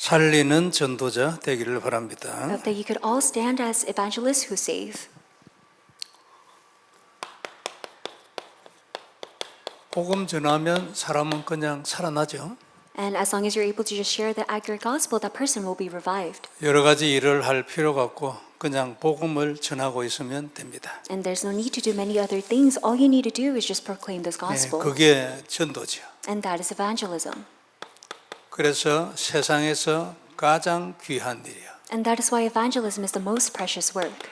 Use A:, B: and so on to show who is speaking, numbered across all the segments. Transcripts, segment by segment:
A: 살리는 전도자 되기를 바랍니다.
B: Hope that you could all stand as evangelists who save.
A: 복음 전하면 사람은 그냥 살아나죠.
B: And as long as you're able to just share the accurate gospel, that person will be revived.
A: 여러 가지 일을 할 필요가 없고 그냥 복음을 전하고 있으면 됩니다.
B: And there's no need to do many other things. All you need to do is just proclaim this gospel.
A: 그게 전도죠.
B: And that is evangelism.
A: 그래서 세상에서 가장 귀한 일이야.
B: And that is why evangelism is the most precious work.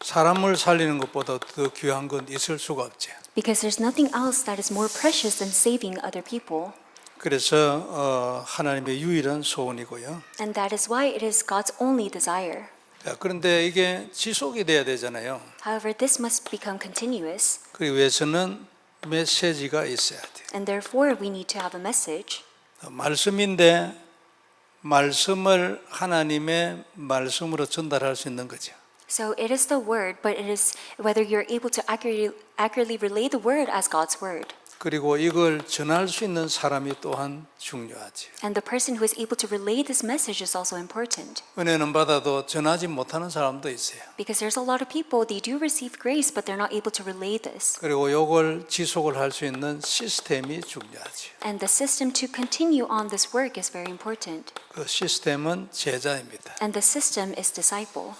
A: 사람을 살리는 것보다 더 귀한 건 있을 수가 없지.
B: Because there's nothing else that is more precious than saving other people.
A: 그래서 하나님의 유일한 소원이고요.
B: And that is why it is God's only desire.
A: 자, 그런데 이게 지속이 돼야 되잖아요.
B: However, this must become continuous.
A: 그 위해서는 메시지가 있어야 돼요.
B: And therefore, we need to have a message.
A: 말씀인데 말씀을 하나님의 말씀으로 전달할 수 있는 거죠.
B: So it is the word, but it is whether you're able to accurately relay the word as God's word.
A: 그리고 이걸 전할 수 있는 사람이 또한 중요하지.
B: And the person who is able to relay this message is also important.
A: 은혜는 받아도 전하지 못하는 사람도 있어요.
B: Because there's a lot of people, they do receive grace, but they're not able to relay this.
A: 그리고 이걸 지속을 할 수 있는 시스템이 중요하지.
B: And the system to continue on this work is very important.
A: 그 시스템은 제자입니다.
B: And the system is disciple.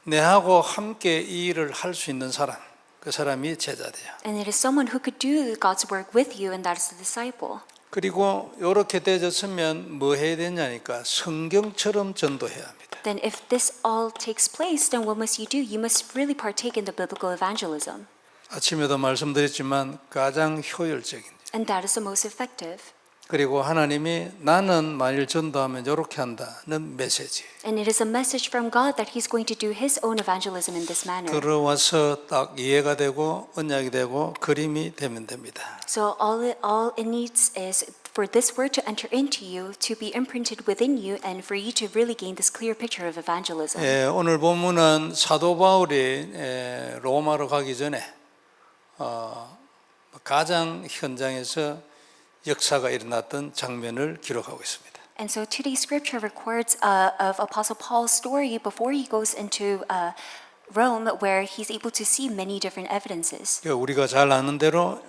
A: 내하고 함께 이 일을 할 수 있는 사람, 그 사람이 제자돼요.
B: And it is someone who could do God's work with you, and that is the disciple.
A: 그리고 이렇게 되어졌으면 뭐 해야 되냐니까 성경처럼 전도해야 합니다.
B: Then if this all takes place, then what must you do? You must really partake in the biblical evangelism.
A: 아침에도 말씀드렸지만 가장 효율적인.
B: And that is the most effective.
A: 그리고 하나님이 나는 만일 전도하면 이렇게 한다는 메시지.
B: And it is a message from God that He's going to do His own evangelism in this manner.
A: 들어와서 딱 이해가 되고 언약이 되고 그림이 되면 됩니다.
B: So all it needs is for this word to enter into you, to be imprinted within you, and for you to really gain this clear picture of evangelism.
A: 오늘 본문은 사도 바울이 로마로 가기 전에 가장 현장에서 역사가 일어났던 장면을 기록하고 있습니다.
B: And so today's scripture records of Apostle Paul's story before he goes into Rome, where he's able to see many different evidences.
A: 우리가 잘 아는 대로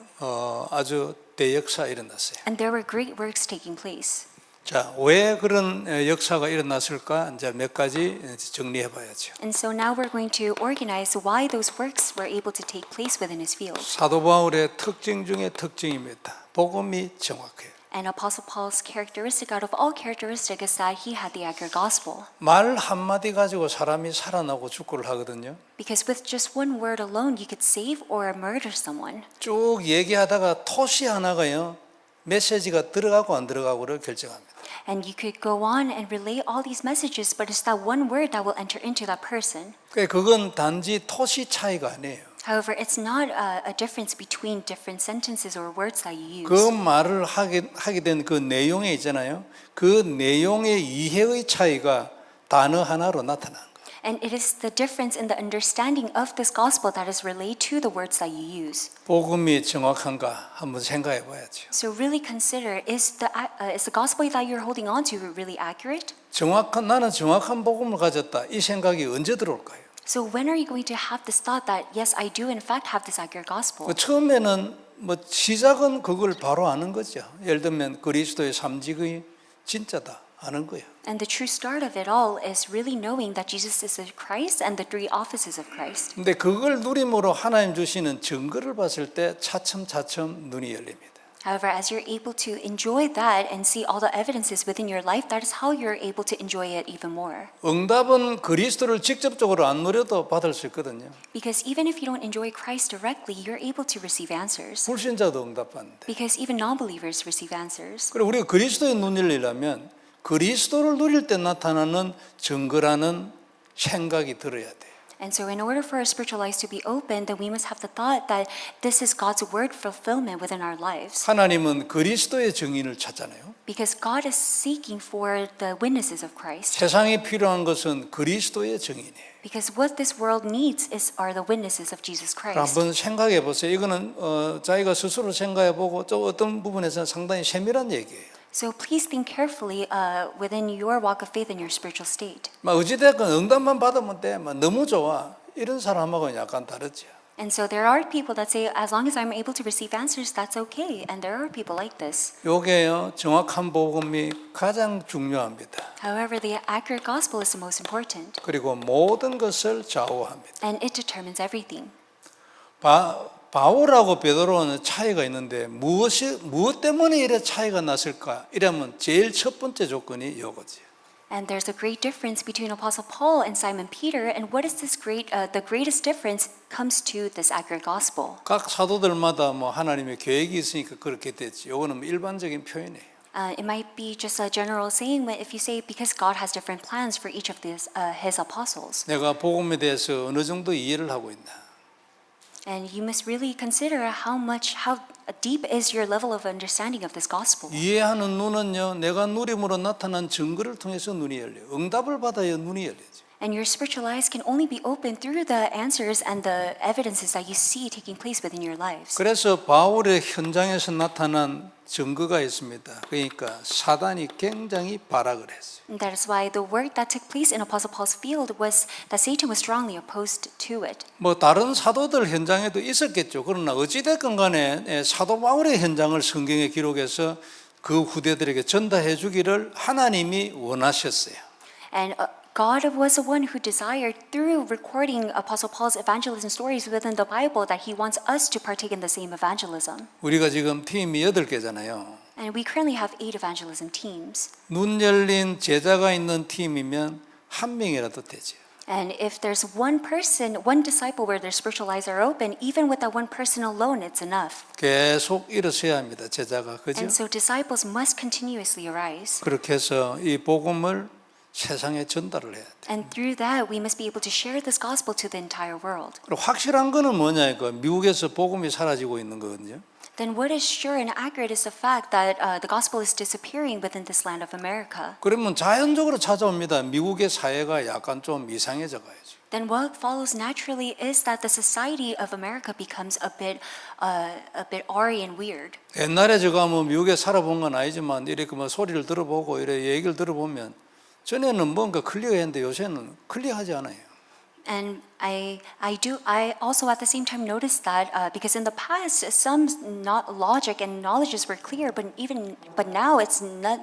A: 아주 대역사 일어났어요.
B: And there were great works taking place.
A: 자, 왜 그런 역사가 일어났을까? 이제 몇 가지 정리해 봐야죠.
B: And so now we're going to organize why those works were able to take place within his field.
A: 사도 바울의 특징 중에 특징입니다. 복음이 정확해요.
B: And Apostle Paul's characteristic out of all characteristics is that he had the accurate gospel.
A: 말 한마디 가지고 사람이 살아나고 죽고를 하거든요.
B: Because with just one word alone, you could save or murder someone.
A: 쭉 얘기하다가 토시 하나가요. 메시지가 들어가고 안 들어가고를 결정합니다.
B: And you could go on and relay all these messages, but it's that one word that will enter into that person.
A: 그건 단지 토시 차이가 아니에요.
B: However, it's not a difference between different sentences or words that you use.
A: 그 말을 하게 된 그 내용에 있잖아요. 그 내용의 이해의 차이가 단어 하나로 나타난 거예요.
B: And it is the difference in the understanding of this gospel that is relayed to the words that you use.
A: 복음이 정확한가 한번 생각해 봐야죠.
B: So really consider, is the gospel that you're holding on to really accurate?
A: 나는 정확한 복음을 가졌다. 이 생각이 언제 들어올까요?
B: So when are you going to have this thought that, yes, I do in fact have this accurate gospel?
A: 처음에는 시작은 그걸 바로 아는 거죠. 예를 들면 그리스도의 삼직의 진짜다 아는 거예요.
B: And the true start of it all is really knowing that Jesus is the Christ and the three offices of Christ.
A: 근데 그걸 누림으로 하나님 주시는 증거를 봤을 때 차츰차츰 눈이 열립니다.
B: However, as you're able to enjoy that and see all the evidences within your life, that is how you're able to enjoy it even more.
A: 응답은 그리스도를 직접적으로 안 누려도 받을 수 있거든요.
B: Because even if you don't enjoy Christ directly, you're able to receive answers.
A: 불신자도 응답받는데.
B: Because even non-believers receive answers.
A: 그리고 우리가 그리스도의 눈을 열려면 그리스도를 누릴 때 나타나는 증거라는 생각이 들어야 돼요.
B: And so in order for our spiritual eyes to be open, then we must have the thought that this is God's word fulfillment within our lives.
A: 하나님은 그리스도의 증인을 찾잖아요.
B: Because God is seeking for the witnesses of Christ.
A: 세상에 필요한 것은 그리스도의 증인이에요.
B: Because what this world needs are the witnesses of Jesus Christ.
A: 한번 생각해 보세요. 이거는 자기가 스스로 생각해 보고 또 어떤 부분에서는 상당히 세밀한 얘기예요.
B: So please think carefully within your walk of faith and your spiritual state.
A: 막 어찌됐건 응답만 받으면 돼. 막 너무 좋아. 이런 사람하고는 약간 다르죠.
B: And so there are people that say, as long as I'm able to receive answers, that's okay. And there are people like this.
A: 요게요, 정확한 복음이 가장 중요합니다.
B: However, the accurate gospel is the most important,
A: 그리고 모든 것을 좌우합니다.
B: and it determines everything.
A: 바울하고 베드로는 차이가 있는데 무엇 때문에 이래 차이가 났을까? 이러면 제일 첫 번째 조건이 이거지.
B: And there's a great difference between Apostle Paul and Simon Peter. And what is this the greatest difference comes to this accurate gospel.
A: 각 사도들마다 뭐 하나님의 계획이 있으니까 그렇게 됐지. 요거는 뭐 일반적인 표현이에요.
B: It might be just a general saying if you say because God has different plans for each of his apostles.
A: 내가 복음에 대해서 어느 정도 이해를 하고 있나?
B: And you must really consider how deep is your level of understanding of this gospel.
A: 이해하는 눈은요, 내가 누림으로 나타난 증거를 통해서 눈이 열려요. 응답을 받아야 눈이 열리죠.
B: And your spiritual eyes can only be opened through the answers and the evidences that you see taking place within your lives.
A: 그래서 바울의 현장에서 나타난 증거가 있습니다. 그러니까 사단이 굉장히 발악을 했어요.
B: And that is why the work that took place in Apostle Paul's field was that Satan was strongly opposed to it.
A: 뭐 다른 사도들 현장에도 있었겠죠. 그러나 어찌됐건 간에 사도 바울의 현장을 성경에 기록해서 그 후대들에게 전달해 주기를 하나님이 원하셨어요.
B: And God was the one who desired, through recording Apostle Paul's evangelism stories within the Bible, that he wants us to partake in the same evangelism.
A: 우리가 지금 팀이 8개잖아요.
B: And we currently have 8 evangelism teams.
A: 눈 열린 제자가 있는 팀이면 한 명이라도 되죠.
B: And if there's one person, one disciple where their spiritual eyes are open, even with that one person alone, it's enough.
A: 계속 일어서야 합니다. 제자가. 그죠?
B: And so disciples must continuously arise.
A: 그렇게 해서 이 복음을 세상에 전달을 해야 돼.
B: And through that, we must be able to share this gospel to the entire world.
A: 그리고 확실한 거는 뭐냐 이거 미국에서 복음이 사라지고 있는 거거든요.
B: Then what is sure and accurate is the fact that the gospel is disappearing within this land of America.
A: 그러면 자연적으로 찾아옵니다. 미국의 사회가 약간 좀 이상해져 가야죠.
B: Then what follows naturally is that the society of America becomes a bit awry and weird.
A: 옛날에 제가 뭐 미국에 살아본 건 아니지만 이렇게 뭐 소리를 들어보고 이렇게 얘기를 들어보면 전에는 뭔가 클리어했는데 요새는 클리어하지 않아요.
B: And I also at the same time noticed that because in the past some logic and knowledges were clear, but now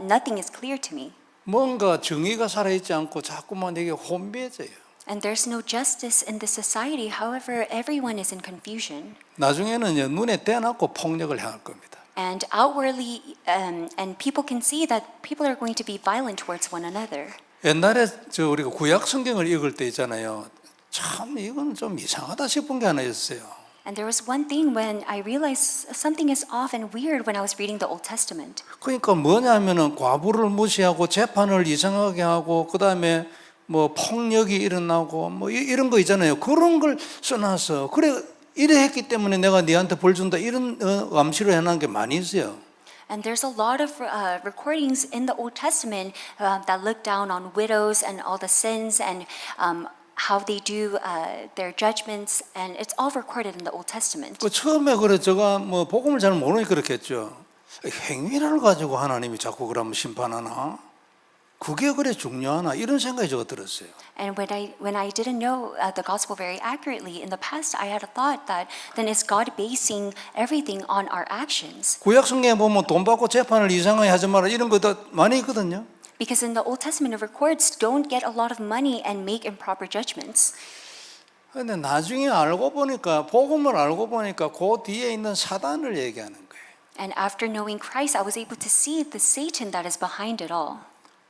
B: nothing is clear to me.
A: 뭔가 정의가 살아있지 않고 자꾸만 이게 혼비해져요.
B: And there's no justice in this society. However, everyone is in confusion.
A: 나중에는 눈에 떼어놓고 폭력을 향할 겁니다.
B: And outwardly, and people can see that people are going to be violent towards one another.
A: 옛날에 우리가 구약 성경을 읽을 때 있잖아요. 참 이건 좀 이상하다 싶은 게 하나 있었어요.
B: And there was one thing when I realized something is off and weird when I was reading the Old Testament.
A: 그러니까 뭐냐면은 과부를 무시하고 재판을 이상하게 하고 그다음에 뭐 폭력이 일어나고 뭐 이런 거 있잖아요. 그런 걸 써놔서 그래 이래 했기 때문에 내가 네한테 벌 준다 이런 암시를 해놓은 게 많이 있어요.
B: And there's a lot of recordings in the Old Testament that look down on widows and all the sins and how they do their judgments, and it's all recorded in the Old Testament.
A: 그 처음에 그래 제가 뭐 복음을 잘 모르니까 그렇겠죠. 행위를 가지고 하나님이 자꾸 그러면 심판하나? 그게 그래 중요하나? 이런 생각이 제가 들었어요.
B: And when I didn't know the gospel very accurately in the past, I had a thought that then is God basing everything on our actions?
A: 구약 성경에 보면 돈 받고 재판을 이상하게 하지 마라 이런 거 다 많이 있거든요.
B: Because in the Old Testament it records don't get a lot of money and make improper judgments.
A: 근데 나중에 알고 보니까 복음을 알고 보니까 그 뒤에 있는 사단을 얘기하는 거예요.
B: And after knowing Christ, I was able to see the Satan that is behind it all.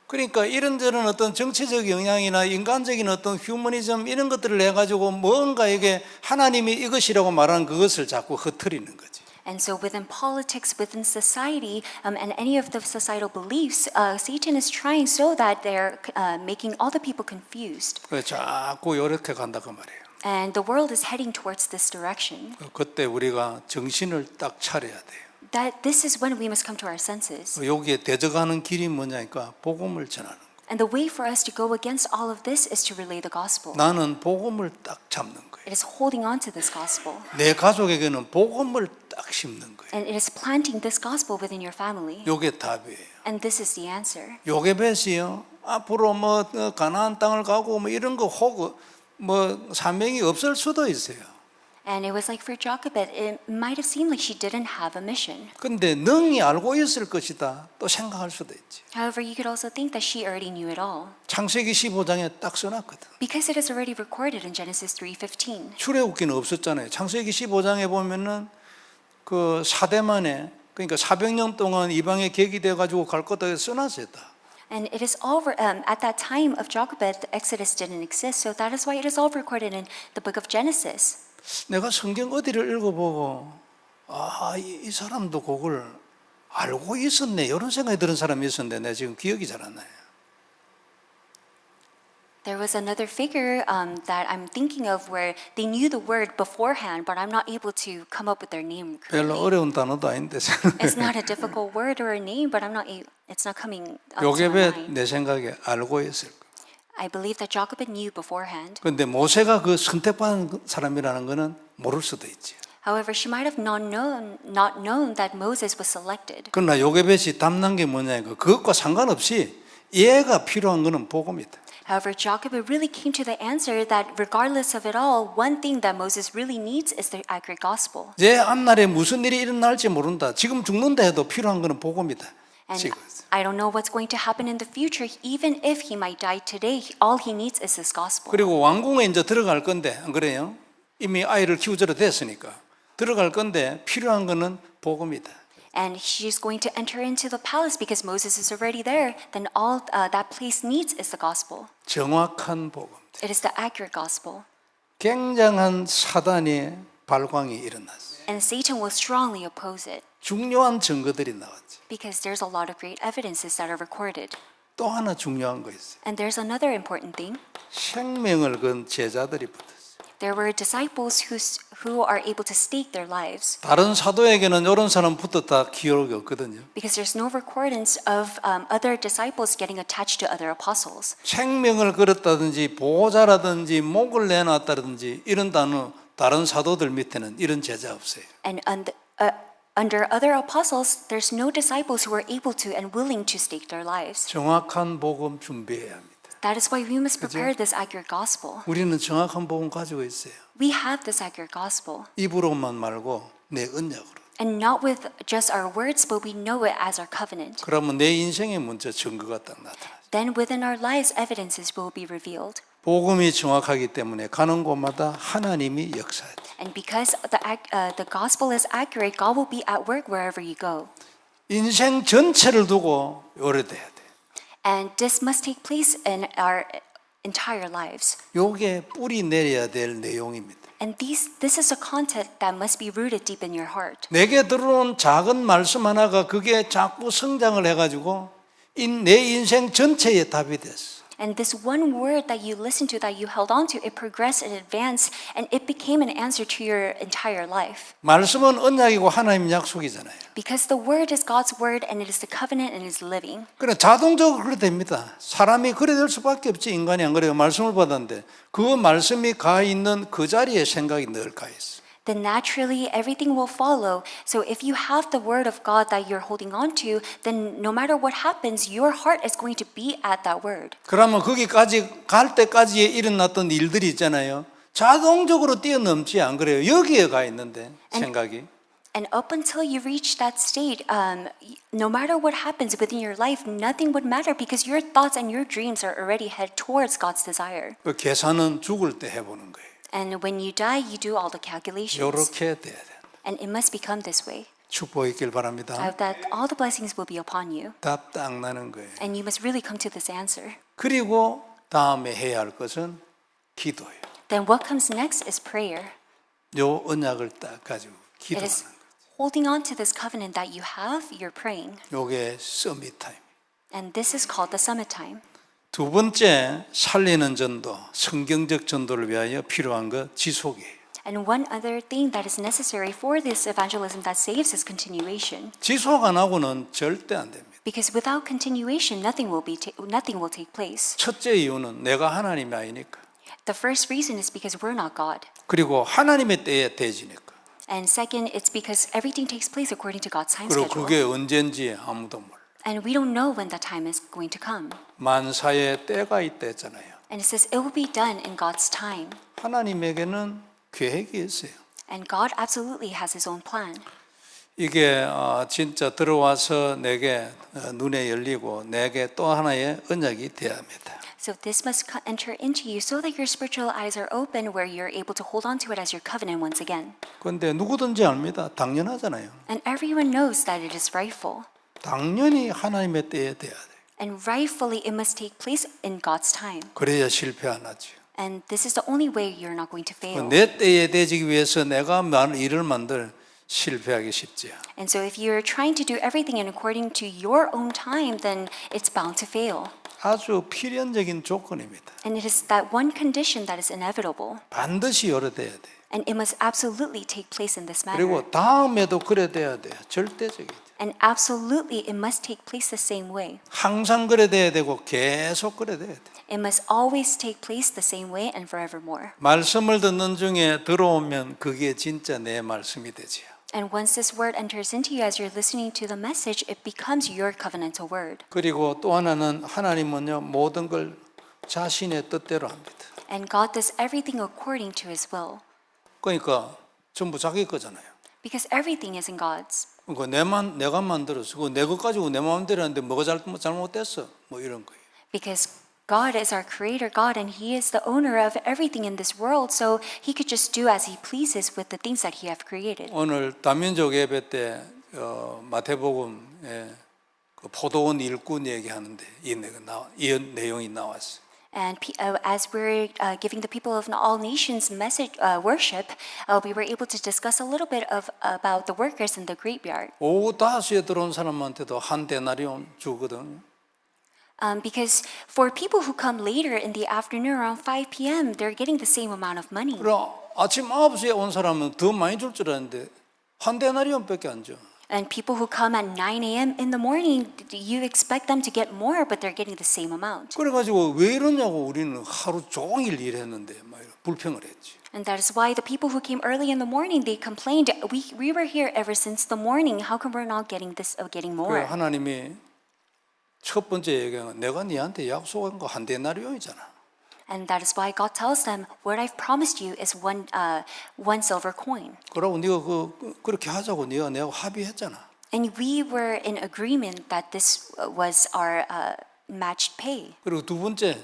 A: 그러니까 이런저런 어떤 정치적 영향이나 인간적인 어떤 휴머니즘 이런 것들을 해가지고 뭔가 이게 하나님이 이것이라고 말하는 그것을 자꾸 흐트리는 거지.
B: And so within politics, within society, and any of the societal beliefs, Satan is trying so that they're making all the people confused.
A: 그래서 자꾸 이렇게 간다 그 말이에요.
B: And the world is heading towards this direction.
A: 그때 우리가 정신을 딱 차려야 돼요.
B: That this is when we must come to our senses.
A: 여기에 대적하는 길이 뭐냐니까 복음을 전하는 거.
B: And the way for us to go against all of this is to relay the gospel.
A: 나는 복음을 딱 잡는 거예요.
B: It is holding on to this gospel.
A: 내 가족에게는 복음을 딱 심는 거예요.
B: And it is planting this gospel within your family.
A: 이게 답이에요.
B: And this is the answer.
A: 요게벳이요. 앞으로 뭐 가나안 땅을 가고 뭐 이런 거 혹 뭐 사명이 없을 수도 있어요.
B: And it was like for Jochebed, it might have seemed like she didn't have a mission.
A: 근데 능히 알고 있을 것이다 또 생각할 수도 있지.
B: However, you could also think that she already knew it all
A: 창세기 15장에 딱 써놨거든.
B: because it is already recorded in Genesis 3:15.
A: 출애굽기는 없었잖아요. 창세기 15장에 보면은 그 사대만에 그러니까 400년 동안 이방에 객이돼 가지고 갈 거다 써놨어요. 다.
B: And it is all at that time of Jochebed, the Exodus didn't exist, so that is why it is all recorded in the book of Genesis.
A: 내가 성경 어디를 읽어보고 이 사람도 그걸 알고 있었네 이런 생각이 드는 사람이 있었는데 내가 지금 기억이 잘 안 나요.
B: There was another figure that I'm thinking of where they knew the word beforehand, but I'm not able to come up with their name
A: 별로
B: currently.
A: 어려운 단어도 아닌데
B: It's not a difficult word or a name, but it's not coming up to my
A: 요게벳
B: mind.
A: 내 생각에 알고 있을 거예요.
B: I believe that Jochebed knew beforehand.
A: 그런데 모세가 그 선택받은 사람이라는 거는 모를 수도 있지.
B: However, she might have not known that Moses was selected.
A: 그러나 요게벳이 담난 게 뭐냐 그것과 상관없이 얘가 필요한 거는 복음이다.
B: However, Jochebed really came to the answer that regardless of it all, one thing that Moses really needs is the accurate gospel.
A: 내 앞날에 무슨 일이 일어날지 모른다. 지금 죽는다 해도 필요한 거는 복음이다.
B: And
A: 지금.
B: I don't know what's going to happen in the future. Even if he might die today, all he needs is this gospel.
A: 그리고 왕궁에 이제 들어갈 건데 안 그래요? 이미 아이를 키우저로 됐으니까 들어갈 건데 필요한 거는 복음이다.
B: And she's going to enter into the palace because Moses is already there. Then all that place needs is the gospel.
A: 정확한 복음.
B: It is the accurate gospel.
A: 굉장한 사단의 발광이 일어났어요.
B: And Satan will strongly oppose it
A: 중요한 증거들이 나왔지.
B: because there's a lot of great evidences that are recorded.
A: 또 하나 중요한 거 있어요.
B: And there's another important thing.
A: 생명을 건 제자들이 붙었어요.
B: There were disciples who are able to stake their lives
A: 다른 사도에게는 이런 사람 붙었다 기록이 없거든요.
B: because there's no recordance of other disciples getting attached to other apostles.
A: 생명을 걸었다든지 보호자라든지 목을 내놨다든지 이런 단어 다른 사도들 밑에는 이런 제자 없어요.
B: And under other apostles, there's no disciples who are able to and willing to stake their lives.
A: 정확한 복음 준비해야 합니다.
B: That is why we must prepare this accurate gospel.
A: 우리는 정확한 복음 가지고 있어요.
B: We have this accurate gospel.
A: 입으로만 말고 내 언약으로.
B: And not with just our words, but we know it as our covenant.
A: 그러면 내 인생에 먼저 증거가 딱 나타나죠.
B: Then within our lives, evidences will be revealed.
A: 복음이 정확하기 때문에 가는 곳마다 하나님이 역사해요.
B: And because the gospel is accurate, God will be at work wherever you go.
A: 인생 전체를 두고 오래돼야 돼.
B: And this must take place in our entire lives.
A: 요게 뿌리 내려야 될 내용입니다.
B: And this is a content that must be rooted deep in your heart.
A: 내게 들어온 작은 말씀 하나가 그게 자꾸 성장을 해가지고 내 인생 전체에 답이 됐어.
B: And this one word that you listened to, that you held on to, it progressed and advanced, and it became an answer to your entire life.
A: 말씀은 언약이고 하나님 약속이잖아요.
B: Because the word is God's word, and it is the covenant, and it is living.
A: 그래 자동적으로 그래 됩니다. 사람이 그래 될 수밖에 없지. 인간이 안 그래요. 말씀을 받았는데 그 말씀이 가 있는 그 자리에 생각이 늘 가 있어.
B: Then naturally everything will follow. So if you have the word of God that you're holding on to, then no matter what happens, your heart is going to be at that word.
A: 그러면 거기까지 갈 때까지에 일어났던 일들이 있잖아요. 자동적으로 뛰어넘지 안 그래요. 여기에 가 있는데 생각이.
B: And up until you reach that state, no matter what happens within your life, nothing would matter because your thoughts and your dreams are already headed towards God's desire.
A: 그 계산은 죽을 때 해보는 거예요.
B: And when you die, you do all the calculations.
A: 이렇게 돼야 돼.
B: And it must become this way.
A: 축복 있길
B: I
A: 바랍니다.
B: hope that all the blessings will be upon you.
A: 답 딱 나는 거예요.
B: And you must really come to this answer.
A: 그리고 다음에 해야 할 것은 기도예요.
B: Then what comes next is prayer.
A: 요 언약을 딱 가지고
B: It
A: 기도하는
B: is
A: 거예요.
B: holding on to this covenant that you have, you're praying.
A: 요게 서밋 타임.
B: And this is called the summit time.
A: 두 번째 살리는 전도, 성경적 전도를 위하여 필요한 것 지속이에요.
B: And one other thing that is necessary for this evangelism that saves is continuation.
A: 지속 안 하고는 절대 안 됩니다.
B: Because without continuation, nothing will take place.
A: 첫째 이유는 내가 하나님이 아니니까.
B: The first reason is because we're not God.
A: 그리고 하나님의 때에 되지니까.
B: And second, it's because everything takes place according to God's time
A: 그리고
B: schedule.
A: 그게 언제인지 아무도 몰라.
B: And we don't know when that time is going to come.
A: 만사의 때가 있다 했잖아요.
B: And it says it will be done in God's time.
A: 하나님에게는 계획이 있어요.
B: And God absolutely has his own plan.
A: 이게 진짜 들어와서 내게 눈에 열리고 내게 또 하나의 언약이 되어야 합니다.
B: So this must enter into you so that your spiritual eyes are open where you're able to hold on to it as your covenant once again.
A: 그런데 누구든지 압니다. 당연하잖아요.
B: And everyone knows that it is rightful.
A: 당연히 하나님의 때에 돼야 돼요.
B: And rightfully it must take place in God's time.
A: 그래야 실패 안 하죠.
B: And this is the only way you're not going to fail.
A: 내 때에 되기 위해서 내가 일을 만들 실패하기 쉽지요.
B: And so if you're trying to do everything in according to your own time, then it's bound to fail.
A: 아주 필연적인 조건입니다.
B: And it is that one condition that is inevitable.
A: 반드시 열어둬야 돼요.
B: And it must absolutely take place in this manner.
A: 그리고 다음에도 그래 돼야 돼요. 절대적이죠.
B: And absolutely it must take place the same way.
A: 항상 그래 돼야 되고 계속 그래 돼야 돼요.
B: It must always take place the same way and forevermore.
A: 말씀을 듣는 중에 들어오면 그게 진짜 내 말씀이 되지요.
B: And once this word enters into you as you're listening to the message, it becomes your covenantal word.
A: 그리고 또 하나는 하나님은요 모든 걸 자신의 뜻대로 합니다.
B: And God does everything according to his will.
A: 그러니까 전부 자기 거잖아요.
B: Because everything is in God's.
A: 그러니까 내가 만들었어. 내 것 가지고 내 마음대로 하는데 뭐가 잘못됐어? 뭐 이런 거예요.
B: Because God is our creator God and he is the owner of everything in this world, so he could just do as he pleases with the things that he have created.
A: 오늘 다민족 예배 때 마태복음에 그 포도원 일꾼 얘기하는데 이 내용이 나왔어요.
B: And as we're giving the people of all nations message worship, we were able to discuss a little bit about the workers in the graveyard.
A: 오후 5시에 들어온 사람한테도 한 데나리온 주거든요.
B: Because for people who come later in the afternoon around 5 p.m., they're getting the same amount of money.
A: 그럼 아침 9시에 온 사람은 더 많이 줄 줄 알았는데 한 데나리온밖에 안 줘.
B: And people who come at 9 a.m. in the morning, you expect them to get more, but they're getting the same amount.
A: 그래가지고 왜 이러냐고 우리는 하루 종일 일했는데 막 불평을 했지.
B: And that is why the people who came early in the morning, they complained, we were here ever since the morning. How come we're not getting getting more?
A: 하나님이 첫 번째 얘기는 내가 네한테 약속한 거 한 데나리온이잖아.
B: And that is why God tells them, what I've promised you is one silver coin.
A: 그러고 네가 그렇게 하자고 내가 합의했잖아.
B: And we were in agreement that this was our matched pay.
A: 그리고 두 번째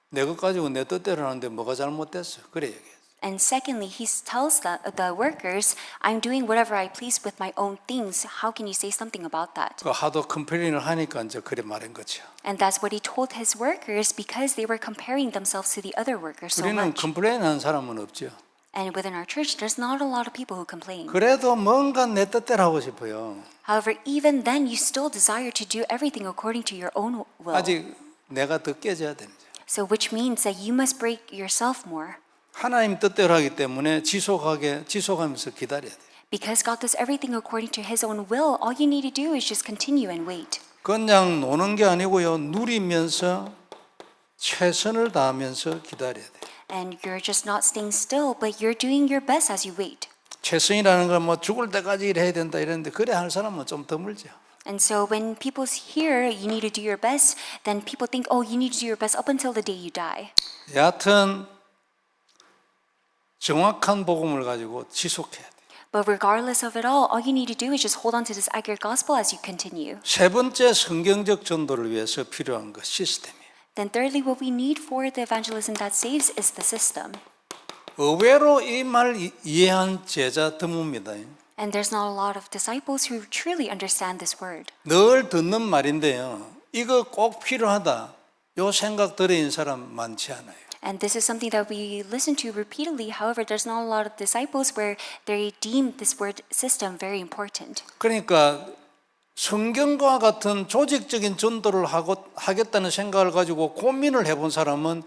A: 내 것 가지고 내 뜻대로 하는데 뭐가 잘못됐어? 그래 얘기해.
B: And secondly, he tells the workers, I'm doing whatever I please with my own things. How can you say something about that?
A: 그 하도 컴플레인을 하니까 이제 그래 말한 거죠.
B: And that's what he told his workers because they were comparing themselves to the other workers so
A: 우리는
B: much.
A: 컴플레인하는 사람은 없죠.
B: And within our church, there's not a lot of people who complain.
A: 그래도 뭔가 내 뜻대로 하고 싶어요.
B: However, even then, you still desire to do everything according to your own will.
A: 아직 내가 더 깨져야 되는 거죠.
B: So which means that you must break yourself more.
A: 하나님 뜻대로 하기 때문에 지속하면서 기다려야 돼요.
B: Because God does everything according to his own will, all you need to do is just continue and wait.
A: 그냥 노는 게 아니고요. 누리면서 최선을 다하면서 기다려야 돼요.
B: And you're just not staying still, but you're doing your best as you wait.
A: 최선이라는 건 뭐 죽을 때까지 일해야 된다 이랬는데 그래 할 사람은 좀 드물죠.
B: And so when people hear you need to do your best, then people think, oh, you need to do your best up until the day you die.
A: 여하튼 정확한 복음을 가지고 지속해야 돼요.
B: But regardless of it all you need to do is just hold on to this accurate gospel as you continue.
A: 세 번째 성경적 전도를 위해서 필요한 것 시스템이에요.
B: Then thirdly, what we need for the evangelism that saves is the system.
A: 의외로 이 말 이해한 제자 드뭅니다.
B: And there's not a lot of disciples who truly understand this word.
A: 늘 듣는 말인데요. 이거 꼭 필요하다. 요 생각 들어있는 사람 많지 않아요.
B: And this is something that we listen to repeatedly. However, there's not a lot of disciples where they deem this word system very important.
A: 그러니까 성경과 같은 조직적인 전도를 하겠다는 생각을 가지고 고민을 해본 사람은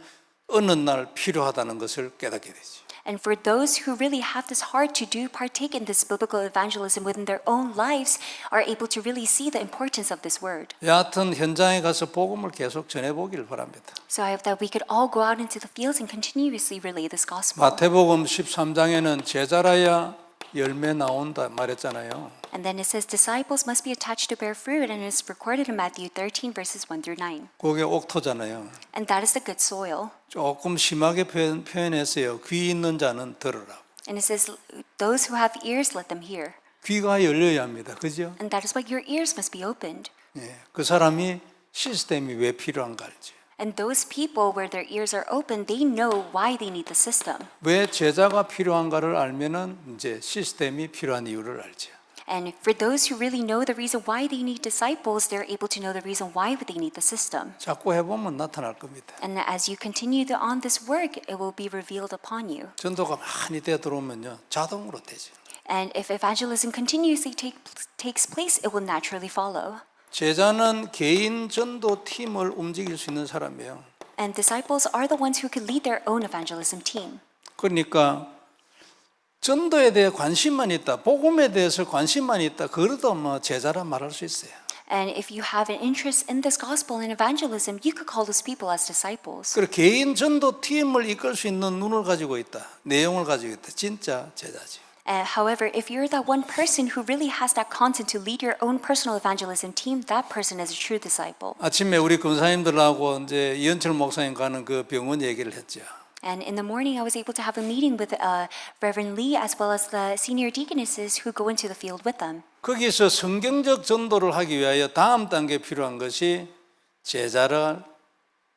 A: 어느 날 필요하다는 것을 깨닫게 되죠.
B: And for those who really have this heart to partake in this biblical evangelism within their own lives are able to really see the importance of this word.
A: 여하튼 현장에 가서 복음을 계속 전해보길 바랍니다.
B: So I hope that we could all go out into the fields and continuously relay this gospel.
A: 마태복음 13장에는 제자라야 열매 나온다 말했잖아요.
B: And then it says disciples must be attached to bear fruit, and it's recorded in Matthew 13 verses 1 through 9.
A: 그게 옥토잖아요.
B: And that is the good soil.
A: 조금 심하게 표현했어요. 귀 있는 자는 들으라.
B: And it says those who have ears let them hear.
A: 귀가 열려야 합니다. 그죠?
B: And that is why your ears must be opened.
A: 예, 그 사람이 시스템이 왜 필요한가 알지.
B: And those people where their ears are open, they know why they need the system.
A: 왜 제자가 필요한가를 알면은 이제 시스템이 필요한 이유를 알죠.
B: And for those who really know the reason why they need disciples, they're able to know the reason why they need the system.
A: 자꾸 해보면 나타날 겁니다.
B: And as you continue on this work, it will be revealed upon you.
A: 전도가 많이 되어들어오면요 자동으로 되죠.
B: And if evangelism continuously takes place, it will naturally follow.
A: 제자는 개인 전도 팀을 움직일 수 있는 사람이에요.
B: And disciples are the ones who can lead their own evangelism team.
A: 그러니까 전도에 대해 관심만 있다, 복음에 대해서 관심만 있다, 그래도 뭐 제자라 말할 수 있어요.
B: And if you have an interest in this gospel and evangelism, you could call those people as disciples.
A: 그리고 개인 전도 팀을 이끌 수 있는 눈을 가지고 있다, 내용을 가지고 있다, 진짜 제자지.
B: However, if you're that one person who really has that content to lead your own personal evangelism team, that person is a true disciple.
A: 아침에 우리 권사님들하고 이제 이현철 목사님 가는 그 병원 얘기를 했죠.
B: And in the morning, I was able to have a meeting with Reverend Lee as well as the senior deaconesses who go into the field with them.
A: 거기서 성경적 전도를 하기 위하여 다음 단계 필요한 것이 제자를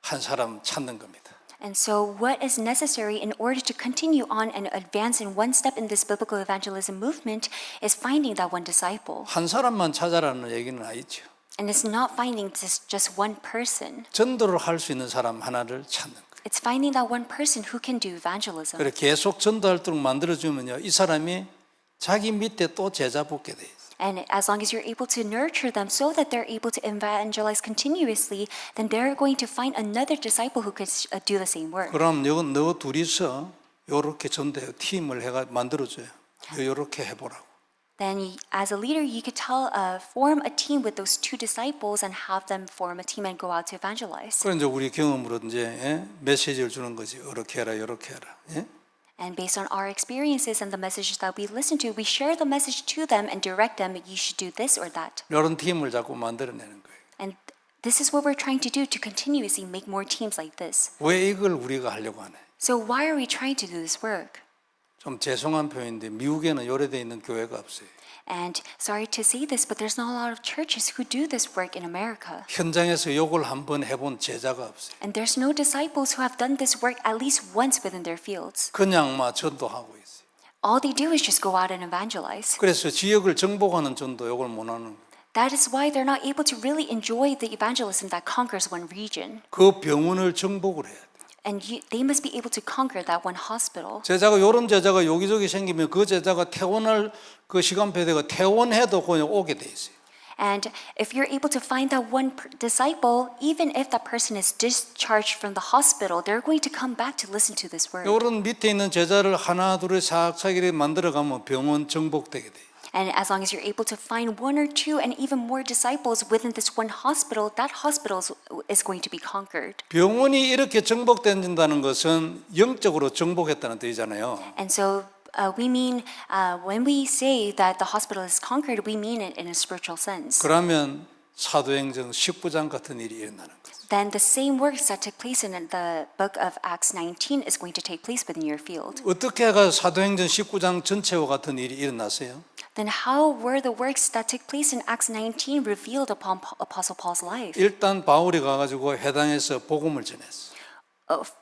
A: 한 사람 찾는 겁니다.
B: And so what is necessary in order to continue on and advance in one step in this biblical evangelism movement is finding that one disciple.
A: 한 사람만 찾아라는 얘기는 아니죠.
B: And it's not finding just one person.
A: 전도를 할 수 있는 사람 하나를 찾는 거예요.
B: It's finding that one person who can do evangelism.
A: 그래 계속 전도할도록 만들어주면요, 이 사람이 자기 밑에 또 제자 붙게 돼 있어요.
B: And as long as you're able to nurture them so that they're able to evangelize continuously, then they're going to find another disciple who could do the same work.
A: 그럼 너 둘이서 요렇게 전대 팀을 해가 만들어줘요. 요렇게 해보라고.
B: Then as a leader, you could form a team with those two disciples and have them form a team and go out to evangelize.
A: 그래 이제 우리 경험으로 이제 메시지를 주는 거지. 요렇게 해라, 요렇게 해라. 예?
B: And based on our experiences and the messages that we listen to, we share the message to them and direct them, you should do this or that.
A: 이런 팀을 자꾸 만들어내는 거예요.
B: And this is what we're trying to do to continuously make more teams like this.
A: 왜 이걸 우리가 하려고 하네?
B: So why are we trying to do this work?
A: 좀 죄송한 표현인데 미국에는 요래돼 있는 교회가 없어요.
B: And sorry to say this, but there's not a lot of churches who do this work in America.
A: 현장에서 요걸 한번 해본 제자가 없어요.
B: And there's no disciples who have done this work at least once within their fields.
A: 그냥 막 전도하고 있어요.
B: All they do is just go out and evangelize.
A: 그래서 지역을 정복하는 전도 요걸 못 하는 거예요.
B: That is why they're not able to really enjoy the evangelism that conquers one region.
A: 그 병원을 정복을 해야 돼.
B: And they must be able to conquer that one hospital.
A: 제자가 요런 제자가 여기저기 생기면 그 제자가 퇴원할 그 시간표대가 퇴원해도 그냥 오게 돼 있어요.
B: And if you're able to find that one disciple, even if that person is discharged from the hospital, they're going to come back to listen to this word.
A: 요런 밑에 있는 제자를 하나 둘에 싹싹이 만들어가면 병원 정복되게 돼요.
B: And as long as you're able to find one or two and even more disciples within this one hospital, that hospital is going to be conquered.
A: 병원이 이렇게 정복된다는 것은 영적으로 정복했다는 뜻이잖아요.
B: And so we mean, when we say that the hospital is conquered, we mean it in a spiritual sense.
A: 그러면 사도행전 19장 같은 일이 일어나는 거죠.
B: Then the same works that took place in the book of Acts 19 is going to take place within your field.
A: 어떻게 해가 사도행전 19장 전체와 같은 일이 일어났어요?
B: Then how were the works that took place in Acts 19 revealed upon Apostle Paul's life?
A: 일단 바울이 가가지고 회당에서 복음을 전했어.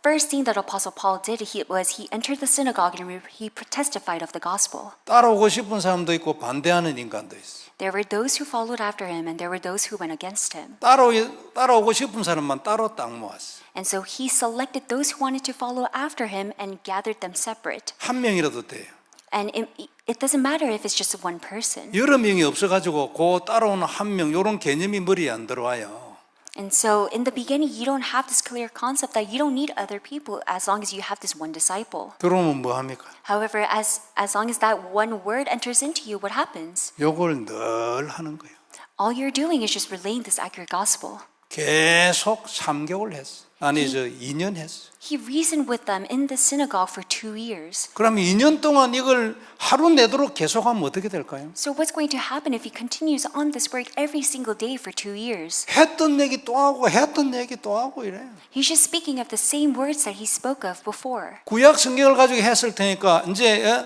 B: First thing that Apostle Paul did was he entered the synagogue and he testified of the gospel.
A: 따라오고 싶은 사람도 있고 반대하는 인간도 있어.
B: There were those who followed after him and there were those who went against him.
A: 따라오고 싶은 사람만 따로 딱 모았어.
B: And so he selected those who wanted to follow after him and gathered them separate.
A: 한 명이라도 돼요.
B: And it doesn't matter if it's just one person.
A: 여러 명이 없어가지고 그 따라오는 한 명 이런 개념이 머리에 안 들어와요.
B: And so in the beginning, you don't have this clear concept that you don't need other people as long as you have this one disciple.
A: 들어오면 뭐 합니까?
B: However, as long as that one word enters into you, what happens?
A: 요걸 늘 하는 거예요.
B: All you're doing is just relaying this accurate gospel.
A: 계속 3개월 했어. 아니 2년 했어.
B: He reasoned with them in the synagogue for 2 years.
A: 그러면 2년 동안 이걸 하루 내도록 계속하면 어떻게 될까요?
B: So what's going to happen if he continues on this work every single day for 2 years?
A: 했던 얘기 또 하고 했던 얘기 또 하고 이래요.
B: He's just speaking of the same words that he spoke of before.
A: 구약 성경을 가지고 했을 테니까 이제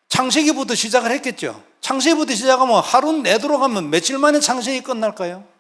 A: 창세기부터 시작을 했겠죠. 창세기부터 시작하면 하루 내도록 하면 며칠 만에 창세기 끝날까요?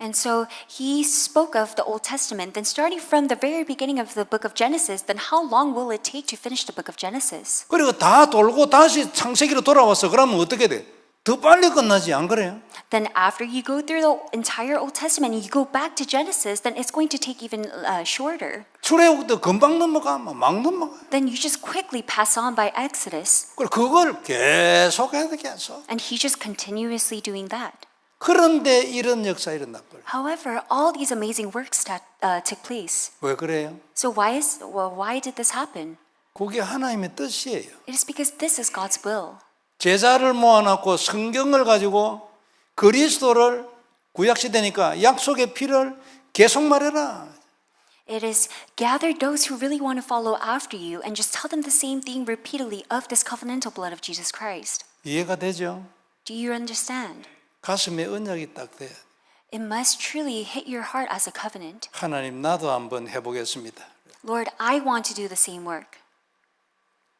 B: And so he spoke of the Old Testament. Then starting from the very beginning of the book of Genesis, then how long will it take to finish the book of Genesis?
A: 그리고 다 돌고 다시 창세기로 돌아왔어. 그러면 어떻게 돼? 더 빨리 끝나지 안 그래요?
B: Then after you go through the entire Old Testament and you go back to Genesis, then it's going to take even shorter.
A: 출애굽도 금방 넘어가, 막 넘어가.
B: Then you just quickly pass on by Exodus.
A: 그걸 계속 해야 돼, 계속.
B: And he's just continuously doing that.
A: 그런데 이런 역사 일어나 버려.
B: However, all these amazing works that took place.
A: 왜 그래요?
B: So why did this happen?
A: 그게 하나님의 뜻이에요.
B: It is because this is God's will.
A: 제자를 모아놓고 성경을 가지고 그리스도를 구약시대니까 약속의 피를 계속 말해라.
B: It is gather those who really want to follow after you and just tell them the same thing repeatedly of this covenantal blood of Jesus Christ.
A: 이해가 되죠?
B: Do you understand?
A: 가슴에 언약이 딱 돼야 돼.
B: It must truly hit your heart as a covenant.
A: 하나님 나도 한번 해보겠습니다.
B: Lord, I want to do the same work.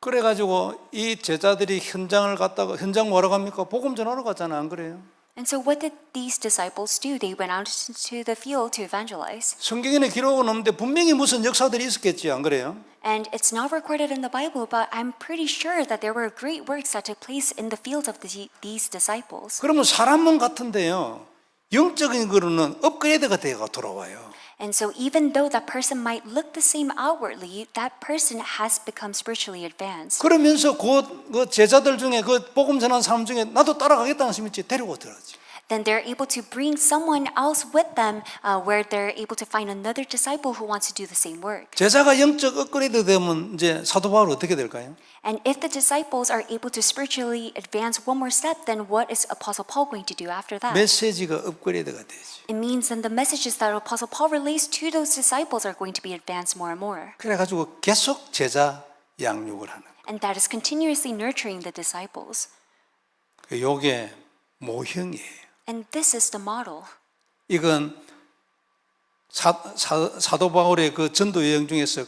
A: 그래가지고 이 제자들이 현장을 갔다가 현장 뭐라고 합니까? 복음 전하러 갔잖아, 안 그래요?
B: And so what did these disciples do? They went out into the field to evangelize.
A: 성경에는 기록은 없는데 분명히 무슨 역사들이 있었겠지, 안 그래요?
B: And it's not recorded in the Bible, but I'm pretty sure that there were great works that took place in the fields of these disciples.
A: 그러면 사람은 같은데요, 영적인 거로는 업그레이드가 되어 돌아와요.
B: And so even though that person might look the same outwardly, that person has become spiritually advanced.
A: 그러면서 그 제자들 중에 그 복음 전하는 사람 중에 나도 따라가겠다는 사람이 있지, 데리고 들어가지.
B: Then they're able to bring someone else with them where they're able to find another disciple who wants to do the same work.
A: 제자가 영적 업그레이드 되면 이제 사도 바울 어떻게 될까요?
B: And if the disciples are able to spiritually advance one more step, then what is Apostle Paul going to do after that?
A: 메시지가 업그레이드가 되지.
B: It means then the messages that Apostle Paul relays to those disciples are going to be advanced more and more.
A: 그래가지고 계속 제자 양육을 하는.
B: And that is continuously nurturing the disciples.
A: 요게 모형이에요.
B: And this is the model.
A: 이건 사도 바울의 그 전도 여행 중에서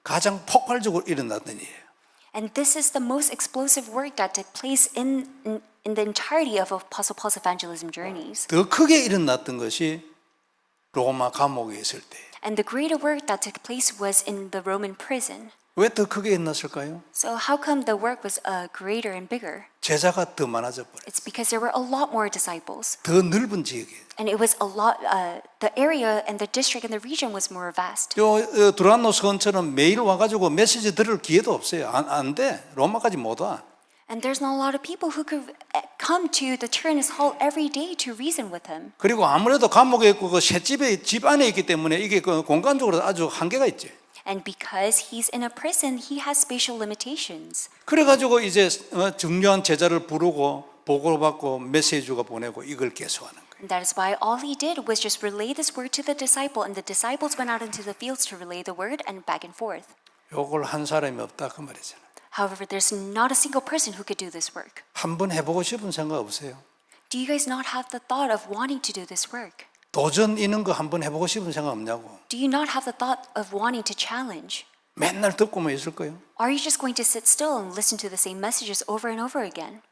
A: 가장 폭발적으로 일어났던 일이에요.
B: And this is the most explosive work that took place in the entirety of Apostle Paul's evangelism journeys.
A: 더 크게 일어났던 것이 로마 감옥에 있을 때.
B: And the greater work that took place was in the Roman prison.
A: 왜 더 크게 일어났을까요?
B: So how come the work was greater and bigger?
A: 제자가 더 많아져 버려.
B: It's because there were a lot more disciples.
A: 더 넓은 지역에.
B: And it was a lot, the area and the district and the region was more vast.
A: 요 두란노 서원처럼 매일 와가지고 메시지 들을 기회도 없어요. 안 돼. 로마까지 못 와.
B: And there's not a lot of people who could come to the Tyrannus Hall every day to reason with him.
A: 그리고 아무래도 감옥에 있고 그 셋집에 집 안에 있기 때문에 이게 그 공간적으로 아주 한계가 있지.
B: And because he's in a prison, he has spatial limitations.
A: 그래가지고 이제 중요한 제자를 부르고 보고를 받고 메시지가 보내고 이걸 계속하는 거예요.
B: And that is why all he did was just relay this word to the disciple, and the disciples went out into the fields to relay the word and back and forth.
A: 요걸 한 사람이 없다 그 말이잖아요.
B: However, there's not a single person who could do this work.
A: 한번 해보고 싶은 생각 없어요?
B: Do you guys not have the thought of wanting to do this work?
A: 도전 이런 거 한번 해보고 싶은 생각 없냐고.
B: Do you not have the thought of wanting to challenge?
A: 맨날 듣고만 있을 거예요.
B: Are you just going to sit still and listen to the same messages over and over again?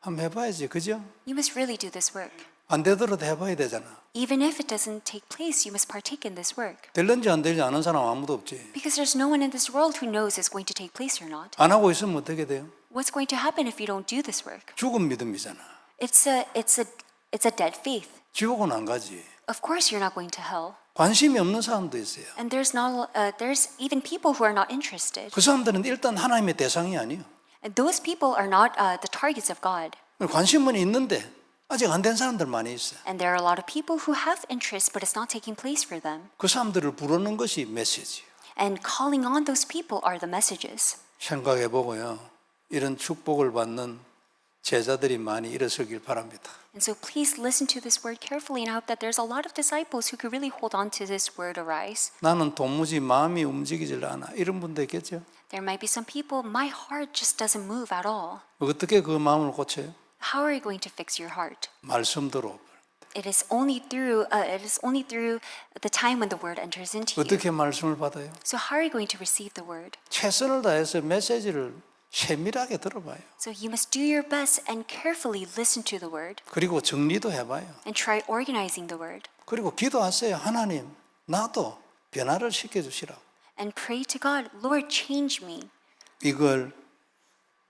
A: 한번 해봐야지, 그죠?
B: You must really do this work.
A: 안 되더라도 해봐야 되잖아.
B: Even if it doesn't take place, you must partake in this work.
A: 될는지 안 될지 아는 사람 아무도 없지.
B: Because there's no one in this world who knows it's going to take place or not.
A: 안 하고 있으면 어떻게 돼요?
B: What's going to happen if you don't do this work?
A: 죽은 믿음이잖아.
B: It's a dead faith.
A: 지옥은 안 가지.
B: Of course, you're not going to hell.
A: 관심이 없는 사람도 있어요.
B: And there's even people who are not interested.
A: 그 사람들은 일단 하나님의 대상이 아니에요.
B: And those people are not the targets of God.
A: 관심은 있는데 아직 안 된 사람들 많이 있어요.
B: And there are a lot of people who have interest, but it's not taking place for them.
A: 그 사람들을 부르는 것이 메시지예요.
B: And calling on those people are the messages.
A: 생각해 보고요. 이런 축복을 받는 제자들이 많이 일어서길 바랍니다.
B: And so please listen to this word carefully, and I hope that there's a lot of disciples who could really hold on to this word arise.
A: 나는 도무지 마음이 움직이질 않아. 이런 분도 있겠죠.
B: There might be some people, my heart just doesn't move at all.
A: 어떻게 그 마음을 고쳐요?
B: How are you going to fix your heart?
A: 말씀대로.
B: It is only through the time when the word enters into you.
A: 어떻게 말씀을 받아요?
B: So how are you going to receive the word?
A: 최선을 다해서 메시지를 세밀하게 들어봐요.
B: So you must do your best and carefully listen to the word
A: 그리고 정리도 해봐요.
B: and try organizing the word
A: 그리고 기도하세요. 하나님, 나도 변화를 시켜주시라고.
B: and pray to God, Lord, change me.
A: 이걸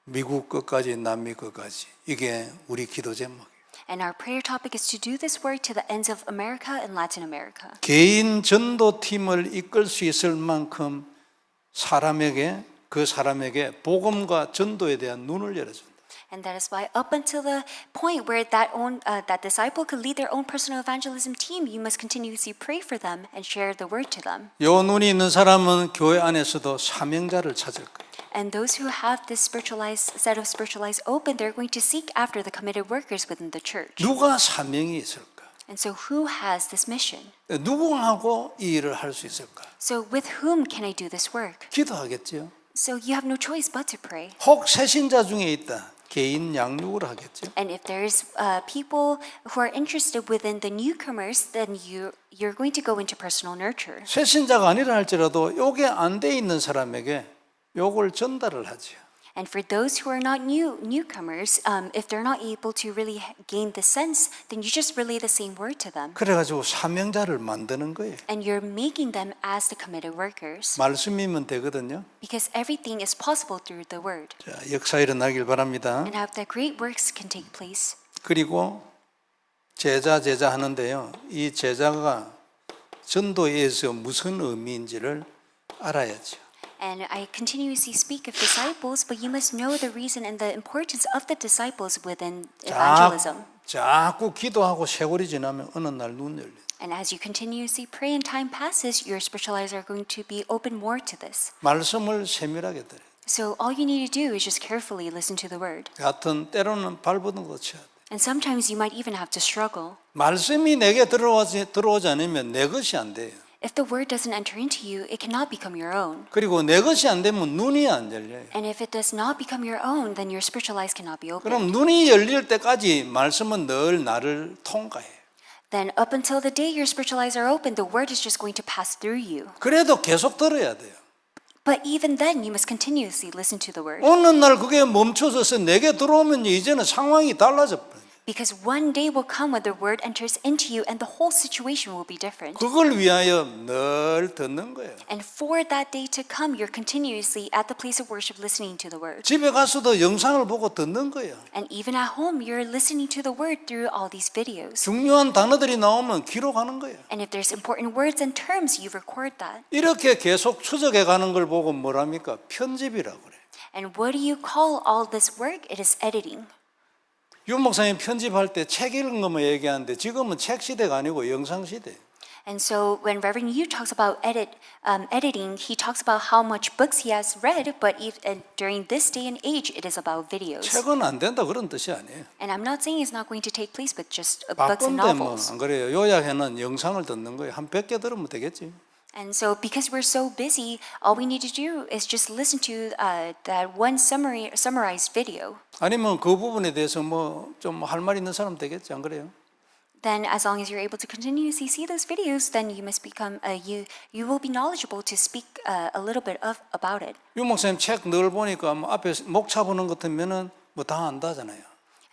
A: 미국 끝까지 남미 끝까지 이게 우리 기도 제목이에요.
B: And our prayer topic is to do this work to the ends of America and Latin America.
A: 개인 전도팀을 이끌 수 있을 만큼 그 사람에게 복음과 전도에 대한 눈을 열어준다.
B: And that is why up until the point where that disciple could lead their own personal evangelism team, you must continuously pray for them and share the word to them.
A: 요 눈이 있는 사람은 교회 안에서도 사명자를 찾을 거예요.
B: And those who have this set of spiritualized open, they're going to seek after the committed workers within the church.
A: 누가 사명이 있을까?
B: And so who has this mission?
A: 누구하고 이 일을 할 수 있을까?
B: So with whom can I do this work?
A: 기도하겠죠.
B: So you have no choice but to pray.
A: 혹 새신자 중에 있다. 개인 양육을 하겠죠.
B: And if there's people who are interested within the newcomers, then you're going to go into personal nurture.
A: 새신자가 아니라 할지라도 요게 안 돼 있는 사람에게 요걸 전달을 하죠.
B: And for those who are not newcomers, if they're not able to really gain the sense, then you just relay the same word to them.
A: 그래가지고 사명자를 만드는 거예요.
B: And you're making them as the committed workers.
A: 말씀이면 되거든요.
B: Because everything is possible through the word.
A: 자, 역사 일어나길 바랍니다.
B: And I hope that great works can take place.
A: 그리고 제자 하는데요. 이 제자가 전도에서 무슨 의미인지를 알아야죠.
B: And I continuously speak of disciples, but you must know the reason and the importance of the disciples within evangelism.
A: 자꾸 기도하고 세월이 지나면 어느 날 눈 열려요.
B: And as you continuously pray and time passes, your spiritual eyes are going to be open more to this.
A: 말씀을 세밀하게 들어요.
B: So all you need to do is just carefully listen to the word.
A: 같은 때로는 발버둥도 쳐야 돼.
B: And sometimes you might even have to struggle.
A: 말씀이 내게 들어오지 않으면 내 것이 안 돼요.
B: If the word doesn't enter into you, it cannot become your own.
A: 그리고 내 것이 안 되면 눈이 안 열려요.
B: And if it does not become your own, then your spiritual eyes cannot be opened.
A: 그럼 눈이 열릴 때까지 말씀은 늘 나를 통과해요.
B: Then up until the day your spiritual eyes are open, the word is just going to pass through you.
A: 그래도 계속 들어야 돼요.
B: But even then, you must continuously listen to the word.
A: 어느 날 그게 멈춰져서 내게 들어오면 이제는 상황이 달라져 버려요.
B: Because one day will come when the word enters into you and the whole situation will be different.
A: 그걸 위하여 늘 듣는 거예요.
B: And for that day to come, you're continuously at the place of worship listening to the word.
A: 집에 가서도 영상을 보고 듣는 거예요.
B: And even at home, you're listening to the word through all these videos.
A: 중요한 단어들이 나오면 기록하는 거예요.
B: And if there's important words and terms, you record that.
A: 이렇게 계속 추적해 가는 걸 보고 뭐랍니까? 편집이라고 그래요.
B: And what do you call all this work? It is editing.
A: 윤 목사님 편집할 때 책 읽은 것만 얘기하는데 지금은 책 시대가 아니고 영상 시대.
B: And so when Reverend Yu talks about editing, he talks about how much books he has read, but during this day and age, it is about videos.
A: 책은 안 된다 그런 뜻이 아니에요.
B: And I'm not saying it's not going to take place, but just books and
A: 바쁜데 뭐
B: novels.
A: 안 그래요. 요약해는 영상을 듣는 거예요. 한 100개 들으면 되겠지.
B: And so because we're so busy, all we need to do is just listen to that one summarized video.
A: 아니면 그 부분에 대해서 뭐 좀 할 말 있는 사람 되겠지 안 그래요?
B: Then as long as you're able to continuously see those videos, then you must become you will be knowledgeable to speak a little bit about it.
A: 윤 목사님 책 늘 보니까 뭐 앞에 목차 보는 것 같으면은 뭐 다 안다잖아요.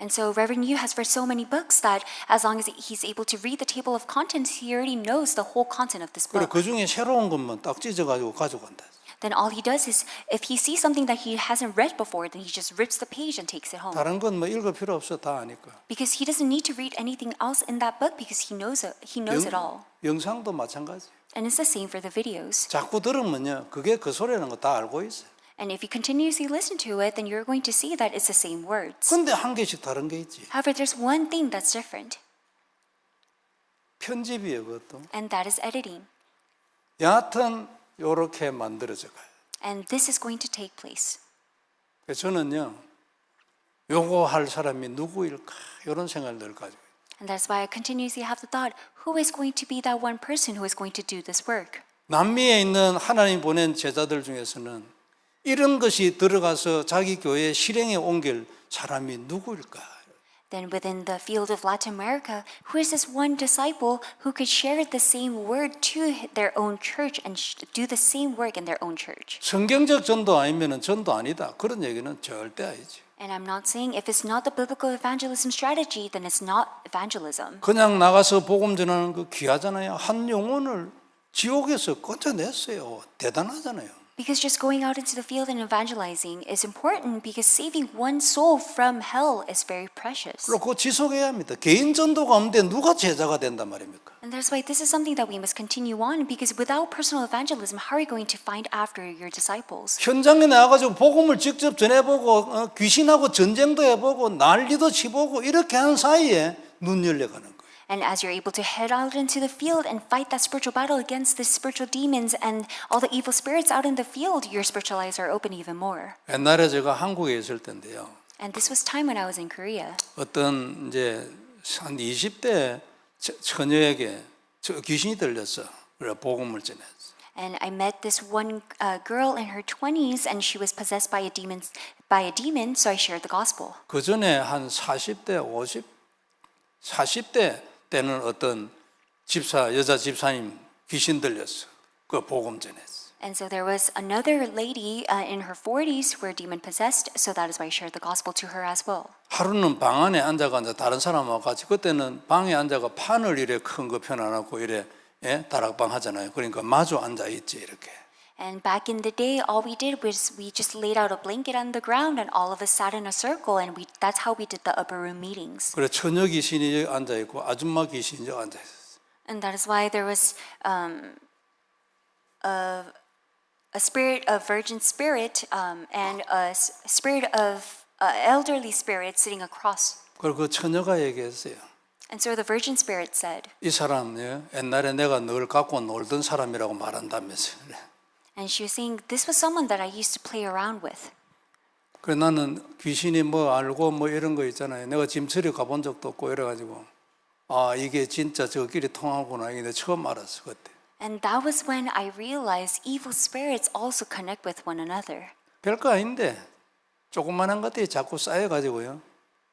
B: And so Reverend Yu has read so many books that as long as he's able to read the table of contents, he already knows the whole content of this
A: 그래
B: book.
A: 그 중에 새로운 것만 딱 찢어가지고 가져간다.
B: Then all he does is, if he sees something that he hasn't read before, then he just rips the page and takes it home.
A: 다른 건 뭐 읽을 필요 없어 다 아니까.
B: Because he doesn't need to read anything else in that book because he knows it. He knows it all.
A: 영상도 마찬가지.
B: And it's the same for the videos.
A: 자꾸 들으면요 그게 그 소리라는 거 다 알고 있어요.
B: And if you continuously listen to it, then you're going to see that it's the same words.
A: 근데 한 개씩 다른 게 있지.
B: However, there's one thing that's different,
A: 편집이에요 그것도.
B: and that is editing.
A: 여하튼 요렇게 만들어져 가요.
B: And this is going to take place.
A: 그래서 저는요 요거 할 사람이 누구일까? 이런 생각을 가지고.
B: And that's why I continuously have the thought, who is going to be that one person who is going to do this work?
A: 남미에 있는 하나님 보낸 제자들 중에서는 이런 것이 들어가서 자기 교회에 실행에 옮길 사람이 누구일까?
B: Then within the field of Latin America, who is this one disciple who could share the same word to their own church and do the same work in their own church?
A: 성경적 전도 아니면 전도 아니다. 그런 얘기는 절대 아니지.
B: And I'm not saying if it's not the biblical evangelism strategy, then it's not evangelism.
A: 그냥 나가서 복음 전하는 거 귀하잖아요. 한 영혼을 지옥에서 건져냈어요. 대단하잖아요.
B: Because just going out into the field and evangelizing is important because saving one soul from hell is very precious.
A: 그리고 그거 지속해야 합니다. 개인 전도가 없는데 누가 제자가 된단 말입니까?
B: And that's why this is something that we must continue on because without personal evangelism, how are you going to find after your disciples?
A: 현장에 나가가지고 복음을 직접 전해보고 귀신하고 전쟁도 해보고 난리도 치보고 이렇게 하는 사이에 눈 열려가는 거예요.
B: And as you're able to head out into the field and fight that spiritual battle against the spiritual demons and all the evil spirits out in the field, your spiritual eyes are open even more.
A: 옛날에 제가 한국에 있을 때인데요.
B: And this was time when I was in Korea.
A: 어떤 이제 한 20대 처녀에게 귀신이 들렸어. 그래 복음을 전했어.
B: And I met this one girl in her 20s, and she was possessed by a demon. So I shared the gospel.
A: 그 전에 한 40대, 40대 때는 어떤 여자 집사님 귀신 들렸어. 그 복음 전했어.
B: And so there was another lady in her 40s who were demon possessed. So that is why I shared the gospel to her as well.
A: 하루는 방 안에 앉아가 다른 사람하고 같이 그때는 방에 앉아가 판을 이래 큰 거 펴놔놓고 이래 다락방 하잖아요. 그러니까 마주 앉아 있지 이렇게.
B: And back in the day, all we did was we just laid out a blanket on the ground and all of us sat in a circle and that's how we did the upper room meetings.
A: 그래 처녀 귀신이 여기 앉아 있고 아줌마 귀신이 여기 앉아 있었어.
B: And that is why there was a spirit of virgin spirit and a spirit of elderly spirit sitting across.
A: 그리고 그 처녀가 얘기했어요.
B: And so the virgin spirit said,
A: 이 사람 옛날에 내가 늘 갖고 놀던 사람이라고 말한다면서요.
B: and she was saying, this was someone that I used to play around with.
A: 그래 나는 귀신이 뭐 알고 뭐 이런 거 있잖아요. 내가 짐처리 가본 적도 없고 이래가지고 아 이게 진짜 저끼리 통하구나 이게 내가 처음 알았어 그때.
B: And that was when I realized evil spirits also connect with one another.
A: 별거 아닌데 조그만한 것들이 자꾸 쌓여가지고요.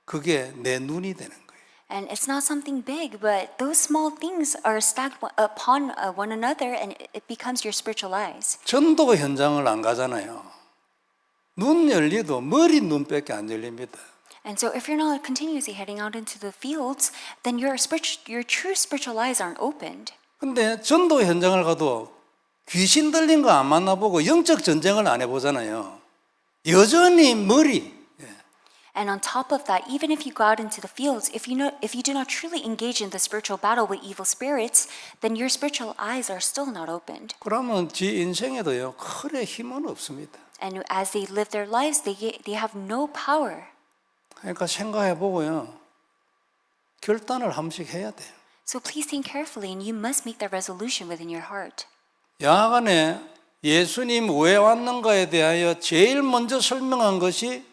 A: 그게 내 눈이 되는 거예요.
B: And it's not something big, but those small things are stacked upon one another and it becomes your spiritual eyes.
A: 전도 현장을 안 가잖아요. 눈 열리도 머리 눈밖에 안 열립니다.
B: And so if you're not continuously heading out into the fields, then your true spiritual eyes aren't opened.
A: 근데 전도 현장을 가도 귀신 들린 거 안 만나보고 영적 전쟁을 안 해보잖아요. 여전히 머리.
B: And on top of that, even if you go out into the fields, if you do not truly engage in the spiritual battle with evil spirits, then your spiritual eyes are still not opened.
A: 그러면 지 인생에도요 크게 힘은 없습니다.
B: And as they live their lives, they have no power.
A: 그러니까 생각해 보고요 결단을 한 번씩 해야 돼요.
B: So please think carefully, and you must make that resolution within your heart.
A: 야간에 예수님 왜 왔는가에 대하여 제일 먼저 설명한 것이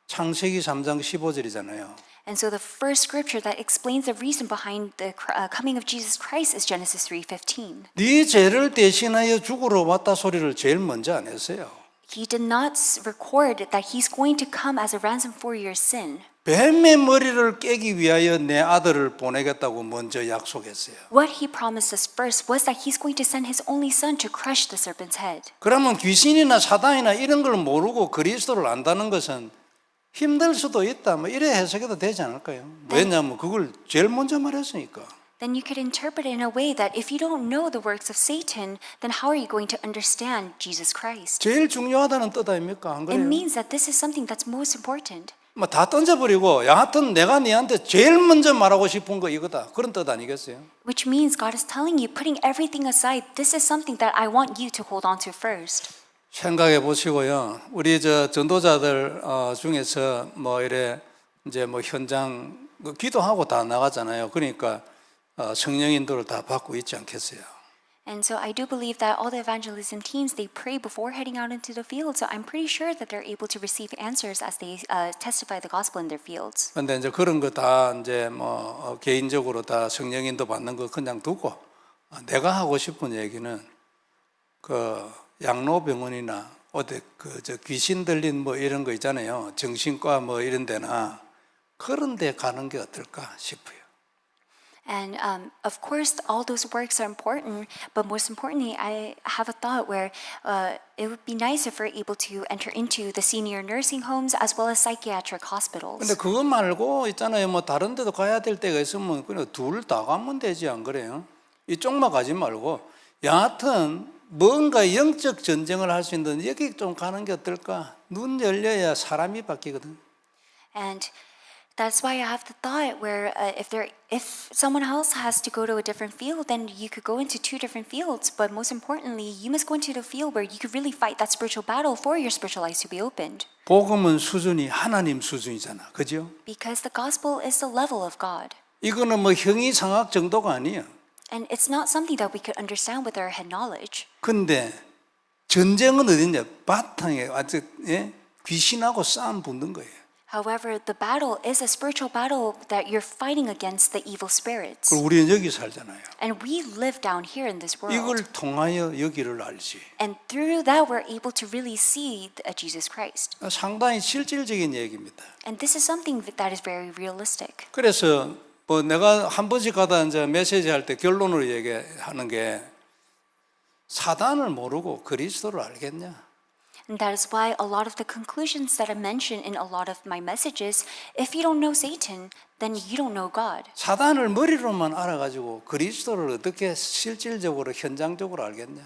A: 창세기 3장 15절이잖아요.
B: And so the first scripture that explains the reason behind the coming of Jesus Christ is Genesis 3:15.
A: 네 죄를 대신하여 죽으러 왔다 소리를 제일 먼저 안 했어요.
B: He did not record that he's going to come as a ransom for your sin.
A: 뱀의 머리를 깨기 위하여 내 아들을 보내겠다고 먼저 약속했어요.
B: What he promised us first was that he's going to send his only son to crush the serpent's head.
A: 그러면 귀신이나 사단이나 이런 걸 모르고 그리스도를 안다는 것은 힘들 수도 있다. 뭐 이래 해석해도 되지 않을까요? 왜냐하면 그걸 제일 먼저 말했으니까.
B: Then you could interpret it in a way that if you don't know the works of Satan, then how are you going to understand Jesus Christ?
A: 제일 중요하다는 뜻 아닙니까? 안
B: It
A: 그래요?
B: means that this is something that's most important.
A: 뭐 다 던져버리고 여하튼 내가 네한테 제일 먼저 말하고 싶은 거 이거다. 그런 뜻 아니겠어요?
B: Which means God is telling you, putting everything aside, this is something that I want you to hold on to first.
A: 생각해 보시고요. 우리 저 전도자들 중에서 뭐 이래 이제 뭐 현장 기도하고 다 나가잖아요. 그러니까 성령 인도를 다 받고 있지 않겠어요?
B: And so I do believe that all the evangelism teams, they pray before heading out into the field. So I'm pretty sure that they're able to receive answers as they testify the gospel in their fields.
A: 근데 이제 그런 거 다 이제 뭐 개인적으로 다 성령인도 받는 거 그냥 두고 내가 하고 싶은 얘기는 그 양로병원이나 어디 저 귀신 들린 뭐 이런 거 있잖아요. 정신과 뭐 이런 데나 그런 데 가는 게 어떨까 싶어요.
B: And of course, all those works are important, but most importantly, I have a thought where it would be nice if we're able to enter into the senior nursing homes as well as psychiatric hospitals.
A: 근데 그거 말고 있잖아요. 뭐 다른 데도 가야 될 때가 있으면 그냥 둘 다 가면 되지 안 그래요? 이쪽만 가지 말고 여하튼 뭔가 영적 전쟁을 할 수 있는 여기 좀 가는 게 어떨까? 눈 열려야 사람이 바뀌거든.
B: And that's why I have the thought where if someone else has to go to a different field, then you could go into two different fields. But most importantly, you must go into the field where you could really fight that spiritual battle for your spiritual eyes to be opened.
A: 복음은 수준이 하나님 수준이잖아, 그죠?
B: Because the gospel is the level of God.
A: 이거는 뭐 형이상학 정도가 아니에요.
B: And it's not something that we could understand with our head knowledge.
A: 근데 전쟁은 어딨냐? 바탕에 아주 귀신하고 싸움 붙는 거예요.
B: However, the battle is a spiritual battle that you're fighting against the evil spirits.
A: 그리고 우리는 여기 살잖아요.
B: And we live down here in this world.
A: 이걸 통하여 여기를 알지.
B: And through that, we're able to really see Jesus Christ.
A: 상당히 실질적인 얘기입니다.
B: And this is something that is very realistic.
A: 그래서 뭐 내가 한 번씩 가다 이제 메시지 할 때 결론으로 얘기하는 게 사단을 모르고 그리스도를 알겠냐?
B: And that is why a lot of the conclusions that I mention in a lot of my messages, if you don't know Satan, then you don't know God.
A: 사단을 머리로만 알아가지고 그리스도를 어떻게 실질적으로 현장적으로 알겠냐?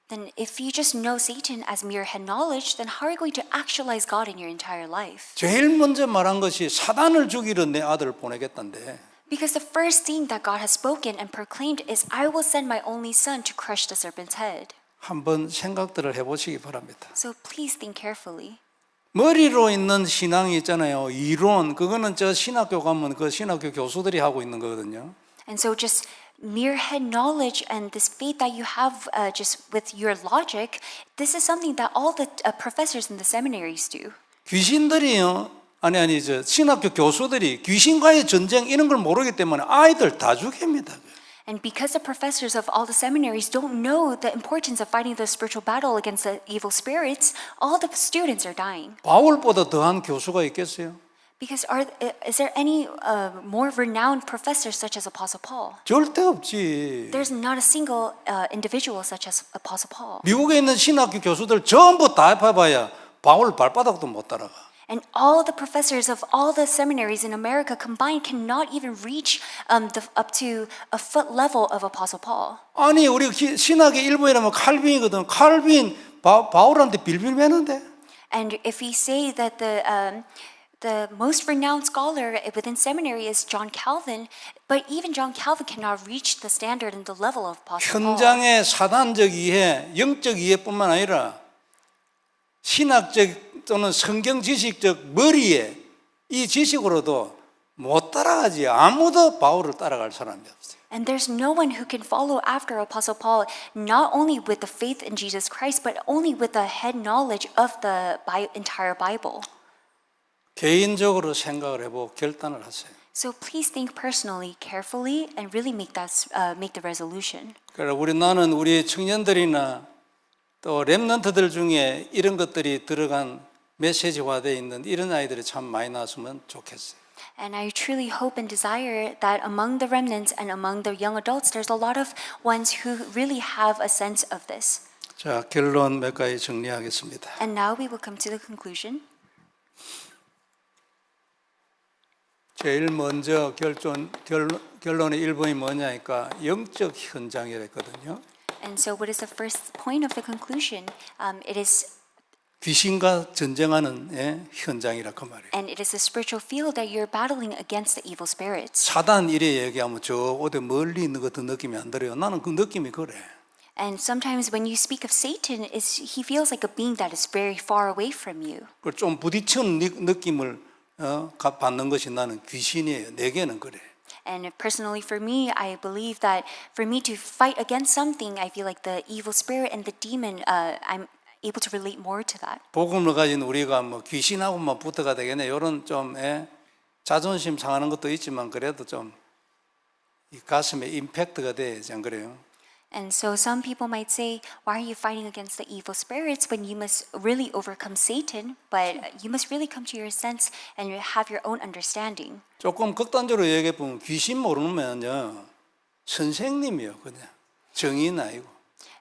B: Then if you just know Satan as mere head knowledge, then how are you going to actualize God in your entire life?
A: 제일 먼저 말한 것이 사단을 죽이러 내 아들을 보내겠다는데
B: Because the first thing that God has spoken and proclaimed is, I will send my only son to crush the serpent's head.
A: 한번 생각들을 해보시기 바랍니다.
B: So please think carefully.
A: 머리로 있는 신앙이 있잖아요. 이론, 그거는 저 신학교 가면 그 신학교 교수들이 하고 있는 거거든요.
B: And so just mere head knowledge and this faith that you have just with your logic, this is something that all the professors in the seminaries do.
A: 귀신들이요. 아니 저 신학교 교수들이 귀신과의 전쟁 이런 걸 모르기 때문에 아이들 다 죽입니다.
B: And because the professors of all the seminaries don't know the importance of fighting the spiritual battle against the evil spirits, all the students are dying.
A: 바울보다 더한 교수가 있겠어요?
B: Because is there any more renowned professors such as Apostle Paul?
A: 절대 없지.
B: There's not a single individual such as Apostle Paul.
A: 미국에 있는 신학교 교수들 전부 다 해봐야 바울 발바닥도 못 따라가.
B: And all the professors of all the seminaries in America combined cannot even reach up to a foot level of Apostle Paul.
A: 아니 우리 신학의 일부이라면 칼빈이거든. 칼빈 바울한테 빌빌 매는데.
B: And if we say that the most renowned scholar within seminary is John Calvin, but even John Calvin cannot reach the standard and the level of Apostle Paul.
A: 현장의 사단적 이해, 영적 이해뿐만 아니라 신학적 또는 성경 지식적 머리에 이 지식으로도 못 따라가지. 아무도 바울을 따라갈 사람이 없어요.
B: And there's no one who can follow after Apostle Paul, not only with the faith in Jesus Christ, but only with the head knowledge of the entire Bible.
A: 개인적으로 생각을 해보고 결단을 하세요.
B: So please think personally, carefully, and really make the resolution.
A: 그래서 나는 우리 청년들이나 또 렘넌트들 중에 이런 것들이 들어간 메시지화되어 있는 이런 아이들이 참 많이 나왔으면 좋겠어요.
B: And I truly hope and desire that among the remnants and among the young adults, there's a lot of ones who really have a sense of this.
A: 자, 결론 몇 가지 정리하겠습니다.
B: And now we will come to the conclusion.
A: 제일 먼저 결론의 1번이 뭐냐니까 영적 현장이랬거든요.
B: And so what is the first point of the conclusion? It is
A: 귀신과 전쟁하는 현장이라 그 말이에요.
B: And it is a spiritual field that you're battling against the evil spirits.
A: 사단 이래 얘기하면 저 어디 멀리 있는 것 같은 느낌이 안 들어요. 나는 그 느낌이 그래.
B: And sometimes when you speak of Satan, he feels like a being that is very far away from you.
A: 그 좀 부딪히는 느낌을 받는 것이 나는 귀신이에요. 내게는 그래.
B: And personally for me, I believe that for me to fight against something, I feel like the evil spirit and the demon, I'm able to relate more to that.
A: 복음을 가진 우리가 뭐 귀신하고만 붙어가 되겠네. 이런 좀 자존심 상하는 것도 있지만 그래도 좀 이 가슴에 임팩트가 돼야지 안 그래요?
B: And so some people might say, why are you fighting against the evil spirits when you must really overcome Satan? But you must really come to your sense and have your own understanding.
A: 조금 극단적으로 얘기해 보면 귀신 모르면요 선생님이요 그냥 정인 아니고.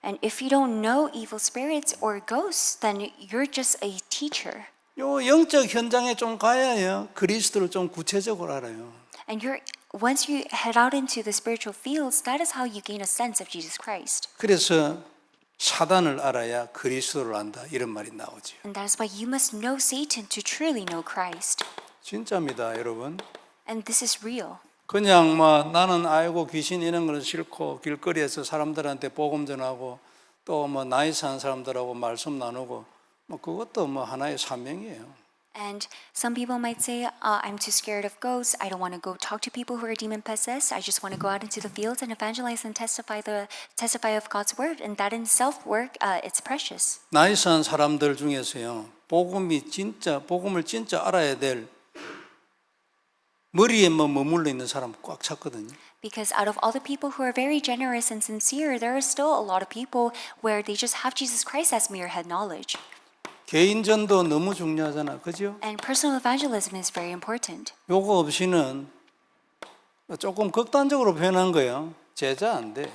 B: And if you don't know evil spirits or ghosts, then you're just a teacher.
A: 요 영적 현장에 좀 가야요 그리스도를 좀 구체적으로 알아요.
B: And once you head out into the spiritual fields, that is how you gain a sense of Jesus Christ.
A: 그래서 사단을 알아야 그리스도를 안다 이런 말이 나오죠.
B: And that is why you must know Satan to truly know Christ.
A: 진짜입니다, 여러분.
B: And this is real.
A: 그냥 뭐 나는 아이고 귀신 이런 건 싫고 길거리에서 사람들한테 복음 전하고 또 뭐 나이 산 사람들하고 말씀 나누고 뭐 그것도 뭐 하나의 사명이에요.
B: And some people might say, I'm too scared of ghosts. I don't want to go talk to people who are demon possessed. I just want to go out into the fields and evangelize and testify of God's word. And that in self work, it's precious.
A: 나이 산 사람들 중에서요 복음을 진짜 알아야 될 머리에만 머물러 있는 사람 꽉 찼거든요.
B: Because out of all the people who are very generous and sincere, there are still a lot of people where they just have Jesus Christ as mere head knowledge.
A: 개인 전도 너무 중요하잖아, 그죠?
B: And personal evangelism is very important.
A: 요거 없이는 조금 극단적으로 표현한 거예요. 제자 안 돼.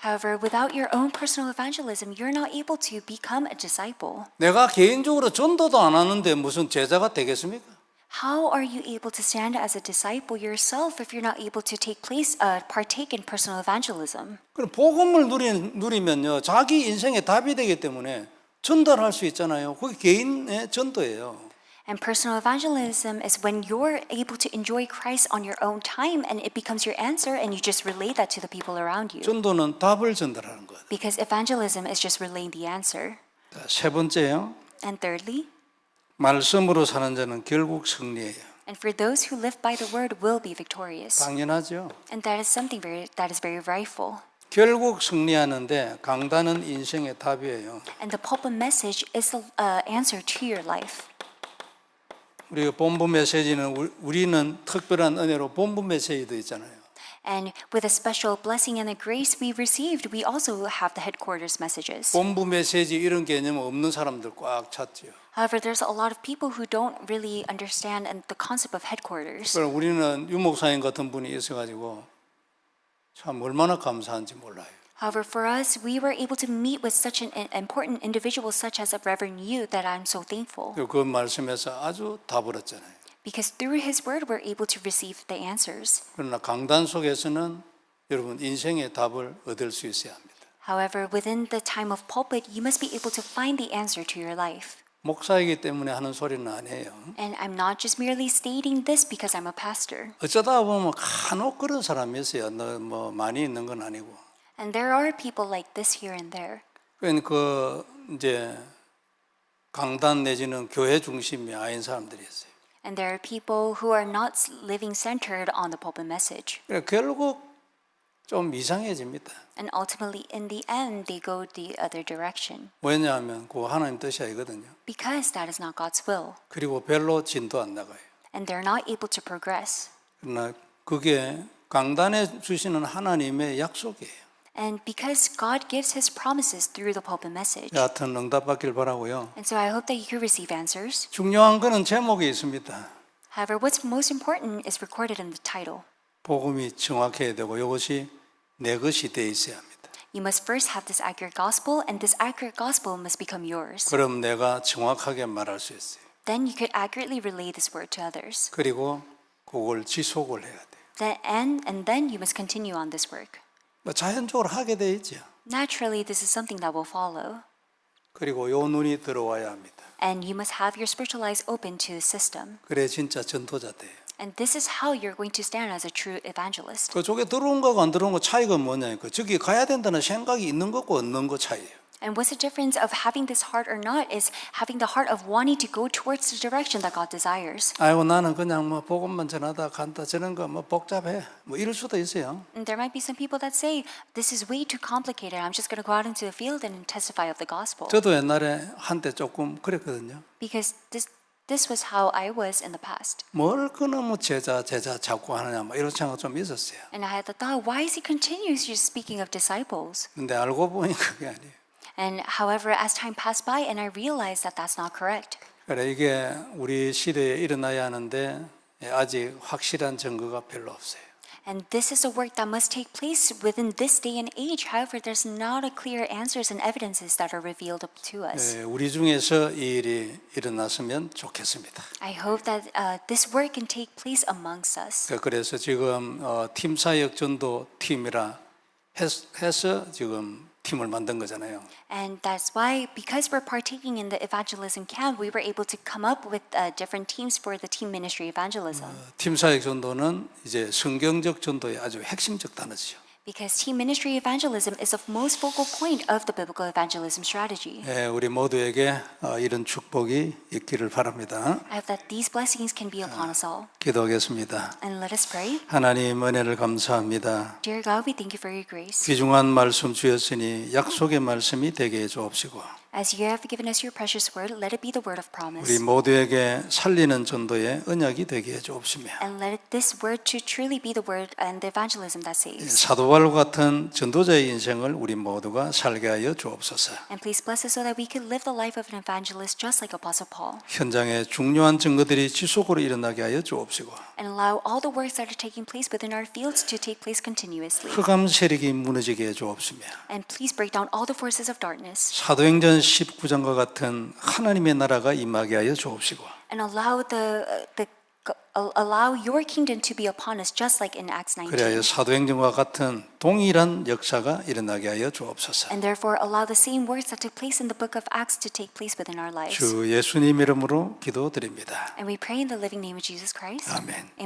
B: However, without your own personal evangelism, you're not able to become a disciple.
A: 내가 개인적으로 전도도 안 하는데 무슨 제자가 되겠습니까?
B: How are you able to stand as a disciple yourself if you're not able to partake in personal evangelism?
A: 그럼 복음을 누리면요 자기 인생의 답이 되기 때문에 전달할 수 있잖아요. 그게 개인의 전도예요.
B: And personal evangelism is when you're able to enjoy Christ on your own time and it becomes your answer and you just relay that to the people around you.
A: 전도는 답을 전달하는 거예요.
B: Because evangelism is just relaying the answer.
A: 세 번째요.
B: And thirdly,
A: 말씀으로 사는 자는 결국 승리해요.
B: and for those who live by the word will be victorious.
A: 당연하죠.
B: And that is something that is very rightful.
A: 결국 승리하는데 강단은 인생의 답이에요.
B: And the pulpit message is the answer to your life.
A: 우리 본부 메시지는 우리는 특별한 은혜로 본부 메시지도 있잖아요.
B: And with a special blessing and the grace we received, we also have the headquarters messages.
A: 본부 메시지 이런 개념 없는 사람들 꽉 찼지요.
B: However, there's a lot of people who don't really understand the concept of headquarters.
A: 그럼 우리는 유목사님 같은 분이 있어가지고 참 얼마나 감사한지 몰라요.
B: However, for us, we were able to meet with such an important individual such as a Reverend Yu that I'm so thankful.
A: 그 말씀에서 아주 답을 얻잖아요.
B: Because through his word, we're able to receive the answers.
A: 그러나 강단 속에서는 여러분 인생의 답을 얻을 수 있어야 합니다.
B: However, within the time of pulpit, you must be able to find the answer to your life.
A: 목사이기 때문에 하는 소리는 아니에요.
B: And I'm not just merely stating this because I'm a pastor.
A: 어쩌다 보면 간혹 그런 사람이 있어요. 뭐 많이 있는 건 아니고.
B: And there are people like this here and there.
A: 그러니까 이제 강단 내지는 교회 중심이 아닌 사람들이 있어요.
B: And there are people who are not living centered on the pulpit message.
A: 그러니까 결국 좀 이상해집니다.
B: And ultimately, in the end, they go the other direction.
A: 왜냐하면 그 하나님 뜻이 아니거든요.
B: Because that is not God's will.
A: 그리고 별로 진도 안 나가요.
B: And they're not able to progress.
A: 그러나 그게 강단에 주시는 하나님의 약속이에요.
B: And because God gives His promises through the pulpit message.
A: 여하튼 응답받길 바라고요.
B: And so I hope that you can receive answers.
A: 중요한 거는 제목이 있습니다.
B: However, what's most important is recorded in the title.
A: 복음이 정확해야 되고 이것이 내 것이 돼 있어야 합니다.
B: You must first have this accurate gospel, and this accurate gospel must become yours.
A: 그럼 내가 정확하게 말할 수 있어요.
B: Then you could accurately relay this word to others.
A: 그리고 그걸 지속을 해야 돼요.
B: And then you must continue on this work.
A: 뭐 자연적으로 하게 돼 있죠.
B: Naturally, this is something that will follow.
A: 그리고 요 눈이 들어와야 합니다.
B: And you must have your spiritual eyes open to the system.
A: 그래 진짜 전도자 돼요.
B: And this is how you're going to stand as a true evangelist.
A: 그쪽에 들어온 거하고 안 들어온 거 차이가 뭐냐니까 저기 가야 된다는 생각이 있는 거고 없는 거 차이예요.
B: And what's the difference of having this heart or not is having the heart of wanting to go towards the direction that God desires.
A: 아이고 나는 그냥 뭐 복음만 전하다 간다 저런 거 뭐 복잡해 뭐 이럴 수도 있어요.
B: And there might be some people that say, this is way too complicated. I'm just going to go out into the field and testify of the gospel.
A: 저도 옛날에 한때 조금 그랬거든요.
B: Because this was how I was in the past.
A: 뭘 그놈의 제자 자꾸 하느냐 뭐 이런 생각 좀 있었어요.
B: And I had the thought, why is he continuously speaking of disciples?
A: 근데 알고 보니 그게 아니에요.
B: And however, as time passed by, and I realized that that's not correct.
A: 그래 이게 우리 시대에 일어나야 하는데 아직 확실한 증거가 별로 없어요.
B: And this is a work that must take place within this day and age. However, there's not a clear answers and evidences that are revealed to us.
A: 우리 중에서 이 일이 일어났으면 좋겠습니다.
B: I hope that this work can take place amongst us.
A: 그래서 지금 팀 사역 전도 팀이라 해서 지금 팀을 만든 거잖아요.
B: And that's why, because we're partaking in the evangelism camp, we were able to come up with different teams for the team ministry evangelism.
A: 팀 사역 전도는 이제 성경적 전도의 아주 핵심적 단어죠.
B: Because team ministry evangelism is the most focal point of the biblical evangelism strategy.
A: 우리 모두에게 이런 축복이 있기를 바랍니다.
B: I hope that these blessings can be upon us all.
A: 기도하겠습니다.
B: And let us pray.
A: 하나님 은혜를 감사합니다.
B: Dear God, we thank you for your grace.
A: 귀중한 말씀 주였으니 약속의 말씀이 되게 해 주옵시고
B: As you have given us your precious word, let it be the word of promise.
A: 우리 모두에게 살리는 전도의 언약이 되게 해 주옵시며
B: And let this word to truly be the word and the evangelism that saves.
A: 사도바울과 같은 전도자의 인생을 우리 모두가 살게 하여 주옵소서.
B: And please bless us so that we can live the life of an evangelist just like Apostle Paul.
A: 현장에 중요한 증거들이 지속으로 일어나게 하여 주옵시고
B: And allow all the works that are taking place within our fields to take place continuously.
A: 흑암 세력이 무너지게 해 주옵시며
B: And please break down all the forces of darkness.
A: 사도행전 19장과 같은 하나님의 나라가 임하게 하여 주옵시고
B: And allow your kingdom to be upon us just like in Acts 19.
A: 그래야 사도행전과 같은 동일한 역사가 일어나게 하여 주옵소서.
B: And therefore allow the same works that took place in the book of Acts to take place within our lives.
A: 주 예수님 이름으로 기도드립니다.
B: And we pray in the living name of Jesus Christ.
A: 아멘.